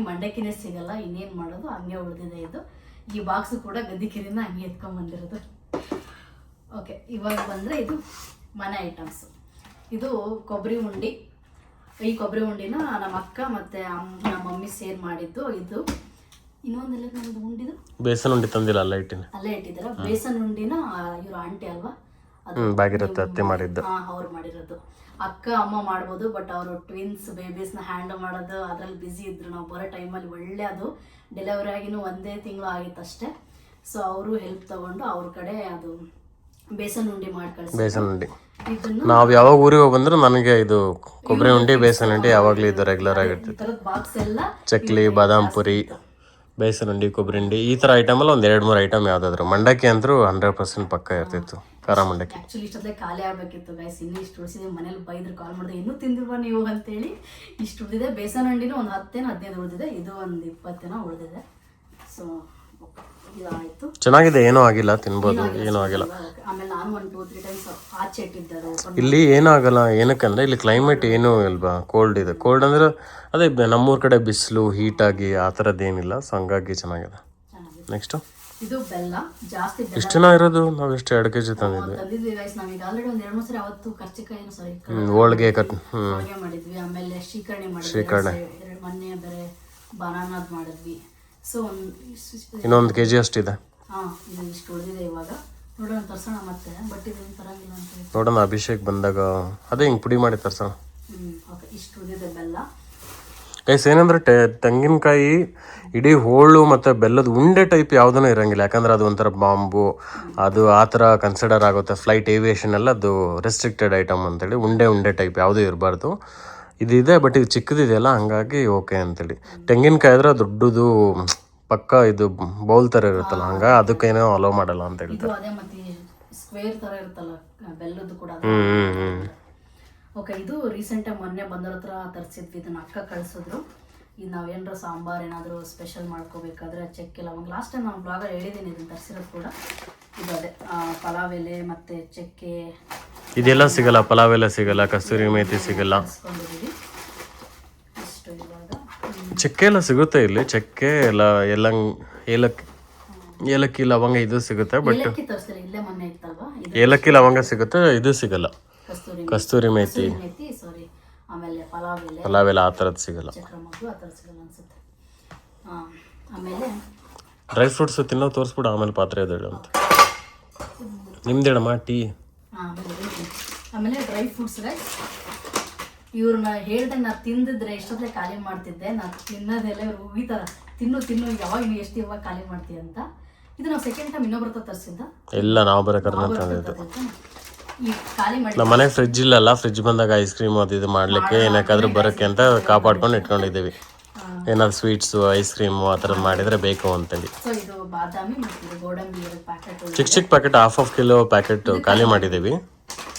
ಮಂಡಕ್ಕಿನೇ ಸಿಗಲ್ಲ, ಇನ್ನೇನು ಮಾಡೋದು, ಹಂಗೆ ಉಳಿದಿದೆ. ಇದು ಈ ಬಾಕ್ಸು ಕೂಡ ಗದ್ದಿಕೆರೆಯಿಂದ ಹಂಗೆ ಎತ್ಕೊಂಡ್ಬಂದಿರೋದು. ಓಕೆ, ಇವಾಗ ಬಂದರೆ ಇದು ಮನೆ ಐಟಮ್ಸ್. ಇದು ಕೊಬ್ಬರಿ ಉಂಡಿ. ಈ ಕೊಬ್ಬರಿ ಉಂಡಿನ ನಮ್ಮ ಅಕ್ಕ ಮತ್ತು ನಮ್ಮ ಮಮ್ಮಿ ಸೇರ್ ಮಾಡಿದ್ದು. ಇದು ಇನ್ನೊಂದೆಲ್ಲ ನಮ್ಮದು ಉಂಡಿದು ಬೇಸನ್ ಉಂಡಿ ತಂದಿಲ್ಲ, ಅಲ್ಲೇ ಇಟ್ಟಿದ್ದಾರೆ. ಬೇಸನ್ ಉಂಡಿನ ಇವರು ಆಂಟಿ ಅಲ್ವಾ, ಬಾಗಿರುತ್ತೆ ಅತ್ತೆ ಮಾಡಿದ್ದು. ಅವ್ರು ಮಾಡಿರೋದು. ಅಕ್ಕ ಅಮ್ಮ ಮಾಡ್ಬೋದು, ಬಟ್ ಅವರು ಟ್ವಿನ್ಸ್ ಬೇಬೀಸ್ನ ಹ್ಯಾಂಡಲ್ ಮಾಡೋದು ಅದ್ರಲ್ಲಿ ಬ್ಯುಸಿ ಇದ್ರು. ನಾವು ಬರೋ ಟೈಮಲ್ಲಿ ಒಳ್ಳೆ, ಅದು ಡೆಲಿವರಿ ಆಗಿನೂ 1 ತಿಂಗಳು ಆಗಿತ್ತು ಅಷ್ಟೇ. ಸೊ ಅವರು ಹೆಲ್ಪ್ ತಗೊಂಡು ಅವ್ರ ಕಡೆ ಅದು ಬೇಸನ್ ಉಂಡಿ ಮಾಡಿ ಕಳಿಸಿ. ಬೇಸನ್ ಉಂಡಿ ನಾವು ಯಾವಾಗ ಊರಿಗೆ ಬಂದ್ರೆ ನನಗೆ ಇದು ಕೊಬ್ಬರಿ ಉಂಡಿ, ಬೇಸನ್ ಉಂಡಿ ಯಾವಾಗಲೂ ಇದು ರೆಗ್ಯುಲರ್ ಆಗಿರ್ತಿತ್ತು. ಬಾಕ್ಸ್ ಎಲ್ಲ ಚಕ್ಲಿ, ಬಾದಾಮ್ ಪುರಿ, ಬೇಸನ್ ಉಂಡಿ, ಕೊಬ್ಬರಿ ಉಂಡಿ, ಈ ಥರ ಐಟಮಲ್ಲಿ 1-2-3 ಐಟಮ್ ಯಾವುದಾದ್ರು. ಮಂಡಕ್ಕಿ ಅಂತೂ 100% ಪಕ್ಕ ಇರ್ತಿತ್ತು, ಖಾರ ಮಂಡಕ್ಕಿ. ಆ್ಯಕ್ಚುಲಿ ಇಷ್ಟೊತ್ತೇ ಖಾಲಿ ಆಗಬೇಕಿತ್ತು ಗೈಸ್, ಇನ್ನೂ ಇಷ್ಟು ಉಳಿಸಿದೆ. ಮನೇಲಿ ಬೈದ್ರು, ಕಾಲ್ ಮಾಡಿದೆ, ಇನ್ನೂ ತಿಂದಿಲ್ವಾ ನೀವು ಅಂತೇಳಿ. ಇಷ್ಟು ಉಳಿದಿದೆ. ಬೇಸನ್ ಉಂಡಿನೂ ಒಂದು 10-15 ಉಳಿದಿದೆ, ಇದು ಒಂದು 20 ಉಳಿದಿದೆ. ಸೊ ಇದಾಯಿತು. ಚೆನ್ನಾಗಿದೆ, ಏನೂ ಆಗಿಲ್ಲ, ತಿನ್ಬೋದು, ಏನೂ ಆಗಿಲ್ಲ. ಆಮೇಲೆ ನಾನು 1-2-3 ಟೈಮ್ಸ್ ಆಚೆ ಇಟ್ಟಿದ್ದರು. ಇಲ್ಲಿ ಏನೂ ಆಗಲ್ಲ. ಏನಕ್ಕಂದ್ರೆ ಇಲ್ಲಿ ಕ್ಲೈಮೇಟ್ ಏನೂ ಇಲ್ವಾ, ಕೋಲ್ಡ್ ಇದೆ. ಕೋಲ್ಡ್ ಅಂದ್ರೆ ಅದೇ ನಮ್ಮೂರ ಕಡೆ ಬಿಸಿಲು ಹೀಟಾಗಿ ಆ ಥರದ್ದು ಏನಿಲ್ಲ. ಸೊ ಹಂಗಾಗಿ ಚೆನ್ನಾಗಿದೆ. ನೆಕ್ಸ್ಟು ಇದು ಬೆಲ್ಲ ಜಾಸ್ತಿ ಎಷ್ಟು ದಿನ ಇರೋದು? ನಾವು ಎಷ್ಟು 2 kg ತಂದಿದ್ವಿ ಗೈಸ್. ನಾವೀಗ ಆಲ್ರೆಡಿ ಒಂದು 2-3 ಸರಿ ಅವತ್ತು ಕರ್ಚಿಕಾಯಿನೂ ಸರಿ ಹೋಳಿಗೆ ಹೋಳಿಗೆ ಮಾಡಿದ್ವಿ. ಆಮೇಲೆ ಶ್ರೀಕರಣೆ ಮಾಡಿದ್ವಿ. ಮೊನ್ನೆ ಬೇರೆ ಬನಾನಾದ್ ಮಾಡಿದ್ವಿ. ಸೊ ಇನ್ನೊಂದು kg ಅಷ್ಟಿದೆ. ಇದು ಇಷ್ಟು ಉಳಿದಿದೆ. ಇವಾಗ ನೋಡೋಣ ತರ್ಸೋಣ ಮತ್ತೆ. ಬಟ್ ಇದು ತರಂಗಿಲ್ಲ ಅಂತ ನೋಡೋಣ, ಅಭಿಷೇಕ್ ಬಂದಾಗ ಅದೇ ಹಿಂಗೆ ಪುಡಿ ಮಾಡಿ ತರ್ಸೋಣ. ಓಕೆ, ಇಷ್ಟು ಉಳಿದಿದೆ ಬೆಲ್ಲ ಗೈಸ್. ಏನಂದ್ರೆ ತೆಂಗಿನಕಾಯಿ ಇಡೀ ಹೋಳು ಮತ್ತು ಬೆಲ್ಲದ ಉಂಡೆ ಟೈಪ್ ಯಾವುದೂ ಇರೋಂಗಿಲ್ಲ. ಯಾಕಂದ್ರೆ ಅದು ಒಂಥರ ಬಾಂಬು, ಅದು ಆ ಥರ ಕನ್ಸಿಡರ್ ಆಗುತ್ತೆ. ಫ್ಲೈಟ್ ಏವಿಯೇಷನ್ ಎಲ್ಲ ಅದು ರೆಸ್ಟ್ರಿಕ್ಟೆಡ್ ಐಟಮ್ ಅಂತೇಳಿ ಉಂಡೆ ಟೈಪ್ ಯಾವುದೂ ಇರಬಾರ್ದು. ಇದಿದೆ, ಬಟ್ ಇದು ಚಿಕ್ಕದಿದೆಯಲ್ಲ, ಹಂಗಾಗಿ ಓಕೆ ಅಂತೇಳಿ. ತೆಂಗಿನಕಾಯಿ ಆದರೆ ದೊಡ್ಡದು ಪಕ್ಕ ಇದು ಬೌಲ್ ಥರ ಇರುತ್ತಲ್ಲ, ಹಂಗಾಗಿ ಅದಕ್ಕೇನೋ ಅಲೋ ಮಾಡಲ್ಲ ಅಂತ ಹೇಳ್ತಾರೆ. ಅದೇ ಮತ್ತೆ ಸ್ಕ್ವೇರ್ ಥರ ಇರುತ್ತಲ್ಲ ಬೆಲ್ಲದ್ದು ಕೂಡ. ಓಕೆ, ಇದು ರೀಸೆಂಟಾಗಿ ಮೊನ್ನೆ ಬಂದವ್ರ ಹತ್ರ ತರಿಸಿದ್ವಿ. ಇದನ್ನ ಅಕ್ಕ ಕಳಿಸಿದ್ರು. ಇದು ನಾವೇನಾರ ಸಾಂಬಾರು ಏನಾದರೂ ಸ್ಪೆಷಲ್ ಮಾಡ್ಕೋಬೇಕಾದ್ರೆ ಚಕ್ಕೆ ಲವಂಗ, ಲಾಸ್ಟ್ ಟೈಮ್ ನಾನು ಬ್ಲಾಗಲ್ಲಿ ಹೇಳಿದ್ದೀನಿ ಇದನ್ನು ತರಿಸಿರೋದು ಕೂಡ. ಇದು ಅದೇ ಪಲಾವ್ ಎಲೆ ಮತ್ತು ಚಕ್ಕೆ ಇದೆಲ್ಲ ಸಿಗಲ್ಲ. ಪಲಾವ್ ಎಲೆ ಸಿಗಲ್ಲ, ಕಸ್ತೂರಿ ಮೇಥಿ ಸಿಗಲ್ಲ. ಇಷ್ಟು ಇವಾಗ ಚಕ್ಕೆ ಎಲ್ಲ ಸಿಗುತ್ತೆ ಇಲ್ಲಿ. ಚಕ್ಕೆ ಎಲ್ಲ ಏಲಕ್ಕಿ ಲವಂಗ ಇದು ಸಿಗುತ್ತೆ. ಬಟ್ ಏಲಕ್ಕಿ ತರಿಸಿದ್ರೆ ಇಲ್ಲೇ ಮೊನ್ನೆ ಇತ್ತಲ್ವಾ, ಏಲಕ್ಕಿ ಲವಂಗ ಸಿಗುತ್ತೆ, ಇದು ಸಿಗಲ್ಲ. ಕಸ್ತೂರಿ ಮೇಥಿ ಸಾರಿ, ಆಮೇಲೆ ಪಲಾವ್ ಎಲೆ ಆ ಥರದ್ದು ಸಿಗಲ್ಲ. ಚಕ್ರಮಗ್ಗು ಆ ಥರದ್ದು ಸಿಗಲ್ಲ ಅನ್ಸುತ್ತೆ. ಆಮೇಲೆ ಡ್ರೈ ಫ್ರೂಟ್ಸ್ ತಿನ್ನೋ ತೋರಿಸ್ಬಿಡು, ಆಮೇಲೆ ಪಾತ್ರೆ ಎದ್ದೇಳು ಅಂತ. ನಿಮ್ದೇಳಮ್ಮ ಟೀ. ಆಮೇಲೆ ಡ್ರೈ ಫ್ರೂಟ್ಸ್ ಇವ್ರನ್ನ ಹೇಳ್ದೆ ನಾನು ತಿಂದಿದ್ರೆ ಎಷ್ಟೊತ್ತೇ ಖಾಲಿ ಮಾಡ್ತಿದ್ದೆ. ನಾನು ತಿನ್ನೋದೆಲ್ಲ ಇವ್ರು ಉಗಿತಾರ, ತಿನ್ನು ಯಾವಾಗ ನೀವು ಎಷ್ಟು ಇವಾಗ ಖಾಲಿ ಮಾಡ್ತೀಯ ಅಂತ. ಇದು ನಾವು ಸೆಕೆಂಡ್ ಟೈಮ್ ಇನ್ನೊಬ್ರ ತರಿಸಿದ್ದ. ಇಲ್ಲ, ನಾವು ಬರೋಕರ್ನ ತಂದಿದ್ದು. ಈ ಖಾಲಿ ಮಾಡಿ ನಮ್ಮ ಮನೆಗೆ ಫ್ರಿಜ್ ಇಲ್ಲಲ್ಲ. ಫ್ರಿಜ್ ಬಂದಾಗ ಐಸ್ ಕ್ರೀಮ್ ಅದು ಇದು ಮಾಡ್ಲಿಕ್ಕೆ ಏನಕ್ಕಾದ್ರೂ ಬರೋಕ್ಕೆ ಅಂತ ಕಾಪಾಡ್ಕೊಂಡು ಇಟ್ಕೊಂಡಿದ್ದೀವಿ. ಏನಾದ್ರು ಸ್ವೀಟ್ಸು ಐಸ್ ಕ್ರೀಮು ಆ ಥರದ್ದು ಮಾಡಿದರೆ ಬೇಕು ಅಂತೇಳಿ. ಸೊ ಇದು ಬಾದಾಮಿ ಮತ್ತು ಗೋಡಂಬಿ ಪ್ಯಾಕೆಟ್, ಚಿಕ್ಕ ಪ್ಯಾಕೆಟ್ ಹಾಫ್ ಕಿಲೋ ಪ್ಯಾಕೆಟ್ ಖಾಲಿ ಮಾಡಿದ್ದೀವಿ.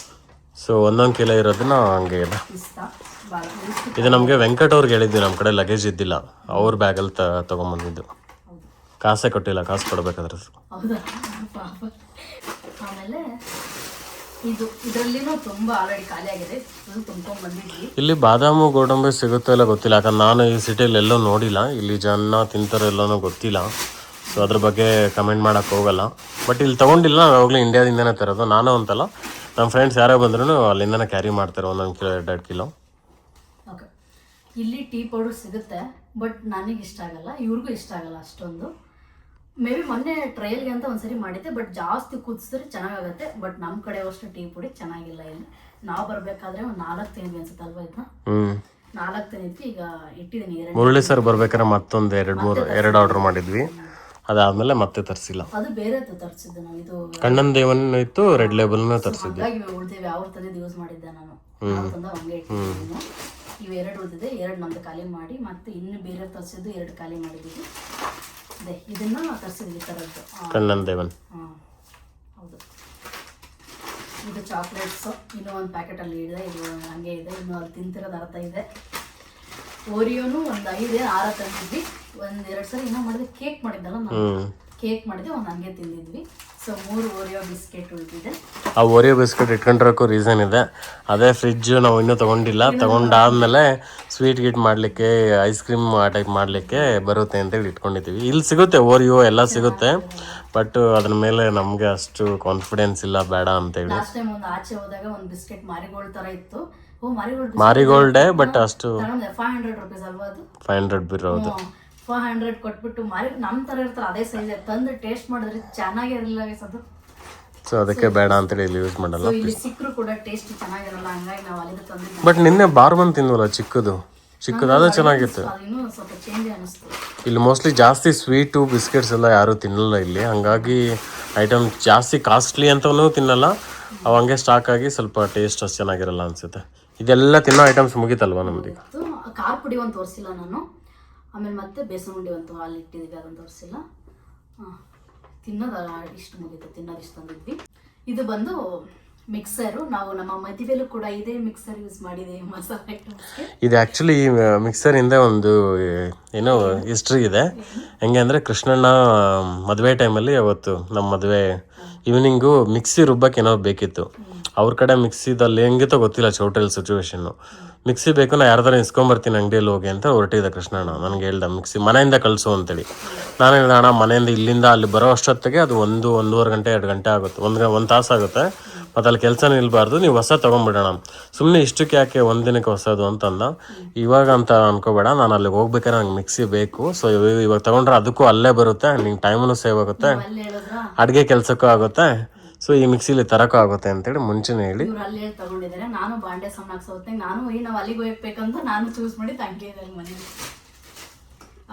ಸೊ 1 ಕಿಲೋ ಇರೋದನ್ನ ಹಂಗೆ ಇದೆ. ಇದು ನಮಗೆ ವೆಂಕಟ್ ಅವ್ರಿಗೆ ಹೇಳಿದ್ವಿ, ನಮ್ಮ ಕಡೆ ಲಗೇಜ್ ಇದ್ದಿಲ್ಲ, ಅವ್ರ ಬ್ಯಾಗಲ್ಲಿ ತೊಗೊಂಬಂದಿದ್ದು. ಕಾಸೇ ಕೊಟ್ಟಿಲ್ಲ, ಕಾಸು ಕೊಡ್ಬೇಕಾದ್ರೆ. ಹೌದಾ? ಆಮೇಲೆ ಇದು ಇದರಲ್ಲಿನೂ ತುಂಬ ಆಲ್ರೆಡಿ ಖಾಲಿ ಆಗಿದೆ, ತುಂಬ್ಕೊಂಡು ಬಂದಿದ್ವಿ. ಇಲ್ಲಿ ಬಾದಾಮು ಗೋಡಂಬಿ ಸಿಗುತ್ತೋ ಇಲ್ಲ ಗೊತ್ತಿಲ್ಲ, ಯಾಕಂದ್ರೆ ನಾನು ಈ ಸಿಟಿಯಲ್ಲಿ ಎಲ್ಲೋ ನೋಡಿಲ್ಲ. ಇಲ್ಲಿ ಜನ ತಿಂತಾರೋ ಎಲ್ಲನೂ ಗೊತ್ತಿಲ್ಲ. ಸೊ ಅದ್ರ ಬಗ್ಗೆ ಕಮೆಂಟ್ ಮಾಡೋಕ್ಕೆ ಹೋಗಲ್ಲ. ಬಟ್ ಇಲ್ಲಿ ತೊಗೊಂಡಿಲ್ಲ, ನಾವು ಯಾವಾಗಲೂ ಇಂಡಿಯಾದಿಂದನೇ ತರೋದು. ನಾನು ಅಂತಲ್ಲ, ನಮ್ಮ ಫ್ರೆಂಡ್ಸ್ ಯಾರೋ ಬಂದ್ರೂ ಅಲ್ಲಿಂದನೇ ಕ್ಯಾರಿ ಮಾಡ್ತಾರೆ 1 ಕಿಲೋ 2 ಕಿಲೋ. ಓಕೆ, ಇಲ್ಲಿ ಟೀ ಪೌಡರ್ ಸಿಗುತ್ತೆ, ಬಟ್ ನನಗೆ ಇಷ್ಟ ಆಗಲ್ಲ, ಇವ್ರಿಗೂ ಇಷ್ಟ ಆಗಲ್ಲ ಅಷ್ಟೊಂದು. ಮೇ ಬಿ ಮೊನ್ನೆ ಟ್ರಯಲ್ಗೆ ಅಂತ ಒಂದ್ಸರಿ ಮಾಡಿದ್ದೆ, ಬಟ್ ಜಾಸ್ತಿ ಕುದಿಸಿದ್ರೆ ಚೆನ್ನಾಗಾಗುತ್ತೆ. ಬಟ್ ನಮ್ಮ ಕಡೆ ಅಷ್ಟು ಟೀ ಪುಡಿ ಚೆನ್ನಾಗಿಲ್ಲ. ಇಲ್ಲಿ ನಾವು ಬರಬೇಕಾದ್ರೆ ಒಂದು 4 ತಿಂದ್ವಿ ಅನ್ಸುತ್ತಲ್ವಾ. ಇದನ್ನ 4 ತಿಂದಿದ್ವಿ. ಈಗ ಇಟ್ಟಿದ್ದೀನಿ. ಮುರಳಿ ಸರ್ ಬರ್ಬೇಕಾದ್ರೆ ಮತ್ತೊಂದು 2 ಆರ್ಡರ್ ಮಾಡಿದ್ವಿ. ಅದಾದ್ಮೇಲೆ ಮತ್ತೆ ತರಿಸಿಲ್ಲ. ಅದು ಬೇರೆ ತರಿಸಿದ್ದು ನಾವು. ಇದು ಕಣ್ಣನ್ ದೇವನ್ ಇತ್ತು, ರೆಡ್ ಲೇಬಲ್ನ ತರಿಸಿದ್ವಿ. ಉಳಿದೇವೆ ಅವ್ರ ತಂದಿದ್ದು ಯೂಸ್ ಮಾಡಿದ್ದೆ ನಾನು. ತಂದ ಹಂಗೆ ಇಟ್ಟಿದ್ದೀನಿ. ಇವು 2 ಉಳಿದಿದೆ, 2 ನಮ್ದು ಖಾಲಿ ಮಾಡಿ ಮತ್ತೆ ಇನ್ನು ಬೇರೆ ತರಿಸಿದ್ದು 2 ಖಾಲಿ ಮಾಡಿದ್ದೀವಿ. ಅದೇ ಇದನ್ನ ತರಿಸಿದ್ವಿ ಈ ಥರದ್ದು ಕಣ್ಣನ್ ದೇವನ್. ಹೌದು. ಇದು ಚಾಕ್ಲೇಟ್ಸು ಇನ್ನೂ ಒಂದು ಪ್ಯಾಕೆಟಲ್ಲಿ ಇದೆ. ಇದು ಹಂಗೆ ಇದೆ. ಇನ್ನು ಅಲ್ಲಿ ತಿಂತಿರೋದು ಅರ್ಧ ಇದೆ. ಓರಿಯೋನು ಒಂದು 5-6 ತಂದಿದ್ವಿ. 1-2 ಸರಿ ಇನ್ನೂ ಮಾಡಿದ್ವಿ. ಕೇಕ್ ಮಾಡಿದ್ದಲ್ಲ ನಾವು, ಕೇಕ್ ಮಾಡಿದ್ವಿ, ಒಂದು ಹಂಗೆ ತಿಂದಿದ್ವಿ. ಸೊ 3 ಓರಿಯೋ ಬಿಸ್ಕೆಟ್ ಉಳಿದಿದೆ. ಆ ಓರಿಯೋ ಬಿಸ್ಕೆಟ್ ಇಟ್ಕೊಂಡಿರೋಕ್ಕೂ ರೀಸನ್ ಇದೆ. ಅದೇ ಫ್ರಿಜ್ ನಾವು ಇನ್ನೂ ತೊಗೊಂಡಿಲ್ಲ. ತೊಗೊಂಡಾದ್ಮೇಲೆ ಸ್ವೀಟ್ ಗೀಟ್ ಮಾಡಲಿಕ್ಕೆ, ಐಸ್ ಕ್ರೀಮ್ ಆ ಟೈಪ್ ಮಾಡಲಿಕ್ಕೆ ಬರುತ್ತೆ ಅಂತೇಳಿ ಇಟ್ಕೊಂಡಿದ್ದೀವಿ. ಇಲ್ಲಿ ಸಿಗುತ್ತೆ ಓರಿಯೋ ಎಲ್ಲ ಸಿಗುತ್ತೆ, ಬಟ್ ಅದ್ರ ಮೇಲೆ ನಮಗೆ ಅಷ್ಟು ಕಾನ್ಫಿಡೆನ್ಸ್ ಇಲ್ಲ, ಬೇಡ ಅಂತೇಳಿ. ಲಾಸ್ಟ್ ಟೈಮ್ ಒಂದು ಆಚೆ ಹೋದಾಗ ಒಂದು ಬಿಸ್ಕೆಟ್ ಮಾರಿಗೋಲ್ಡ್ ಥರ ಇತ್ತು. ಮಾರಿಗೋಲ್ಡೇ, ಬಟ್ ಅಷ್ಟು 500 ರೂಪೀಸ್ ಅಲ್ವಾ ಅದು? 500 ಬಿರೋದು. 400 ಕೊಟ್ಬಿಟ್ಟು ನಮ್ಮ ಥರ ಇರ್ತಾರೆ, ಅದೇ ಸೈಜ್ ತಂದು ಟೇಸ್ಟ್ ಮಾಡಿದ್ರೆ ಚೆನ್ನಾಗಿರಲಿಲ್ಲ ಅದು. ಸೊ ಅದಕ್ಕೆ ಬೇಡ ಅಂತೇಳಿ ಇಲ್ಲಿ ಯೂಸ್ ಮಾಡಲ್ಲ. ಇಲ್ಲಿ ಸಿಕ್ಕರು ಕೂಡ ಟೇಸ್ಟ್ ಚೆನ್ನಾಗಿರಲ್ಲ, ಹಂಗಾಗಿ ನಾವು ಅಲ್ಲಿಂದ ತಂದಿದ್ದೆ. ಬಟ್ ನಿನ್ನೆ ಬಾರ್ಬನ್ ತಿಂದ್ವಲ್ಲ, ಚಿಕ್ಕದು ಅದು ಚೆನ್ನಾಗಿತ್ತು. ಇನ್ನೂ ಸ್ವಲ್ಪ ಚೇಂಜ್ ಅನಿಸ್ತು. ಇಲ್ಲಿ ಮೋಸ್ಟ್ಲಿ ಜಾಸ್ತಿ ಸ್ವೀಟು ಬಿಸ್ಕೆಟ್ಸ್ ಎಲ್ಲ ಯಾರೂ ತಿನ್ನಲ್ಲ ಇಲ್ಲಿ, ಹಂಗಾಗಿ ಐಟಮ್ ಜಾಸ್ತಿ ಕಾಸ್ಟ್ಲಿ ಅಂತವೂ ತಿನ್ನಲ್ಲ. ಅವು ಹಂಗೆ ಸ್ಟಾಕ್ ಆಗಿ ಸ್ವಲ್ಪ ಟೇಸ್ಟ್ ಅಷ್ಟು ಚೆನ್ನಾಗಿರಲ್ಲ ಅನಿಸುತ್ತೆ. ಇದೆಲ್ಲ ತಿನ್ನೋ ಐಟಮ್ಸ್ ಮುಗಿತಲ್ವ ನಮ್ದೀಗ. ಖಾರ ಪುಡಿ ಒಂದು ತೋರಿಸಿಲ್ಲ ನಾನು. ಆಮೇಲೆ ಮತ್ತೆ ಬೇಸನ್ ಉಂಡೆ ಒಂದು ಅಲ್ಲಿ ಇಟ್ಟಿದ್ದೀವಿ, ಅದನ್ನು ತೋರಿಸಿಲ್ಲ. ತಿನ್ನೋದು ಇಷ್ಟು ಮುಗೀತು, ತಿನ್ನೋದು ಇಷ್ಟು ತಂದಿದ್ವಿ. ಇದು ಬಂದು ಮಿಕ್ಸರು ನಾವು ನಮ್ಮ ಮದುವೆಲೂ ಕೂಡ ಇದೇ ಮಿಕ್ಸರ್ ಯೂಸ್ ಮಾಡಿದೆ ಮಸಾಲೆ ಐಟಮ್ಸ್ಗೆ. ಇದು ಆ್ಯಕ್ಚುಲಿ ಮಿಕ್ಸರ್ ಇಂದ ಒಂದು ಏನೋ ಹಿಸ್ಟ್ರಿ ಇದೆ. ಹೆಂಗೆ ಅಂದರೆ ಕೃಷ್ಣಣ್ಣ ಮದುವೆ ಟೈಮಲ್ಲಿ ಅವತ್ತು ನಮ್ಮ ಮದುವೆ ಈವ್ನಿಂಗು ಮಿಕ್ಸಿ ರುಬ್ಬಕ್ಕೆ ಏನೋ ಬೇಕಿತ್ತು. ಅವ್ರ ಕಡೆ ಮಿಕ್ಸಿದಲ್ಲಿ ಹೆಂಗಿತ್ತೋ ಗೊತ್ತಿಲ್ಲ ಚೌಟ್ರಲ್ಲಿ ಸಿಚುವೇಶನ್ನು. ಮಿಕ್ಸಿ ಬೇಕು, ನಾ ಯಾರ್ದಾರ ಇಸ್ಕೊಂಬರ್ತೀನಿ ಅಂಗಡಿಯಲ್ಲಿ ಹೋಗಿ ಅಂತ ಹೊರಟಿದ್ದೆ ಕೃಷ್ಣಣ್ಣ. ನನಗೆ ಹೇಳ್ದ ಮಿಕ್ಸಿ ಮನೆಯಿಂದ ಕಳಿಸು ಅಂತೇಳಿ. ನಾನು ಹೇಳ್ದೆ ಅಣ್ಣ ಮನೆಯಿಂದ ಇಲ್ಲಿಂದ ಅಲ್ಲಿ ಬರೋ ಅಷ್ಟೊತ್ತಿಗೆ ಅದು 1-1.5 ಗಂಟೆ 2 ಗಂಟೆ ಆಗುತ್ತೆ, ಒಂದು ತಾಸು ಆಗುತ್ತೆ, ಮತ್ತು ಅಲ್ಲಿ ಕೆಲಸ ನಿಲ್ಬಾರ್ದು, ನೀವು ಹೊಸ ತೊಗೊಂಬಿಡೋಣ. ಸುಮ್ಮನೆ ಇಷ್ಟಕ್ಕೆ ಯಾಕೆ ಒಂದಿನಕ್ಕೆ ಹೊಸದು ಅಂತಂದ. ಇವಾಗ ಅಂತ ಅನ್ಕೋಬೇಡ, ನಾನು ಅಲ್ಲಿಗೆ ಹೋಗ್ಬೇಕಾದ್ರೆ ನಂಗೆ ಮಿಕ್ಸಿ ಬೇಕು. ಸೊ ಇವಾಗ ತೊಗೊಂಡ್ರೆ ಅದಕ್ಕೂ ಅಲ್ಲೇ ಬರುತ್ತೆ, ನಿಂಗೆ ಟೈಮೂ ಸೇವ್ ಆಗುತ್ತೆ, ಅಲ್ಲಿ ಹೇಳಿದ್ರ ಅಡುಗೆ ಕೆಲಸಕ್ಕೂ ಆಗುತ್ತೆ. ಸೊ ಈ ಮಿಕ್ಸಿಲಿ ತರಕೂ ಆಗುತ್ತೆ ಅಂತೇಳಿ ಮುಂಚೆನೇ ಹೇಳಿ ಇವ್ರು ಅಲ್ಲಿ ಹೇಳಿ ತಗೊಂಡಿದ್ದಾರೆ. ನಾನು ಬಾಂಡೆ ಸಾಮಾನು ಸೋತೆ, ನಾನು ನಾವು ಅಲ್ಲಿಗೆ ಹೋಗ್ಬೇಕಂತ ನಾನು ಚೂಸ್ ಮಾಡಿ ತಂಗಿ ಇದೆ ಮನೇಲಿ.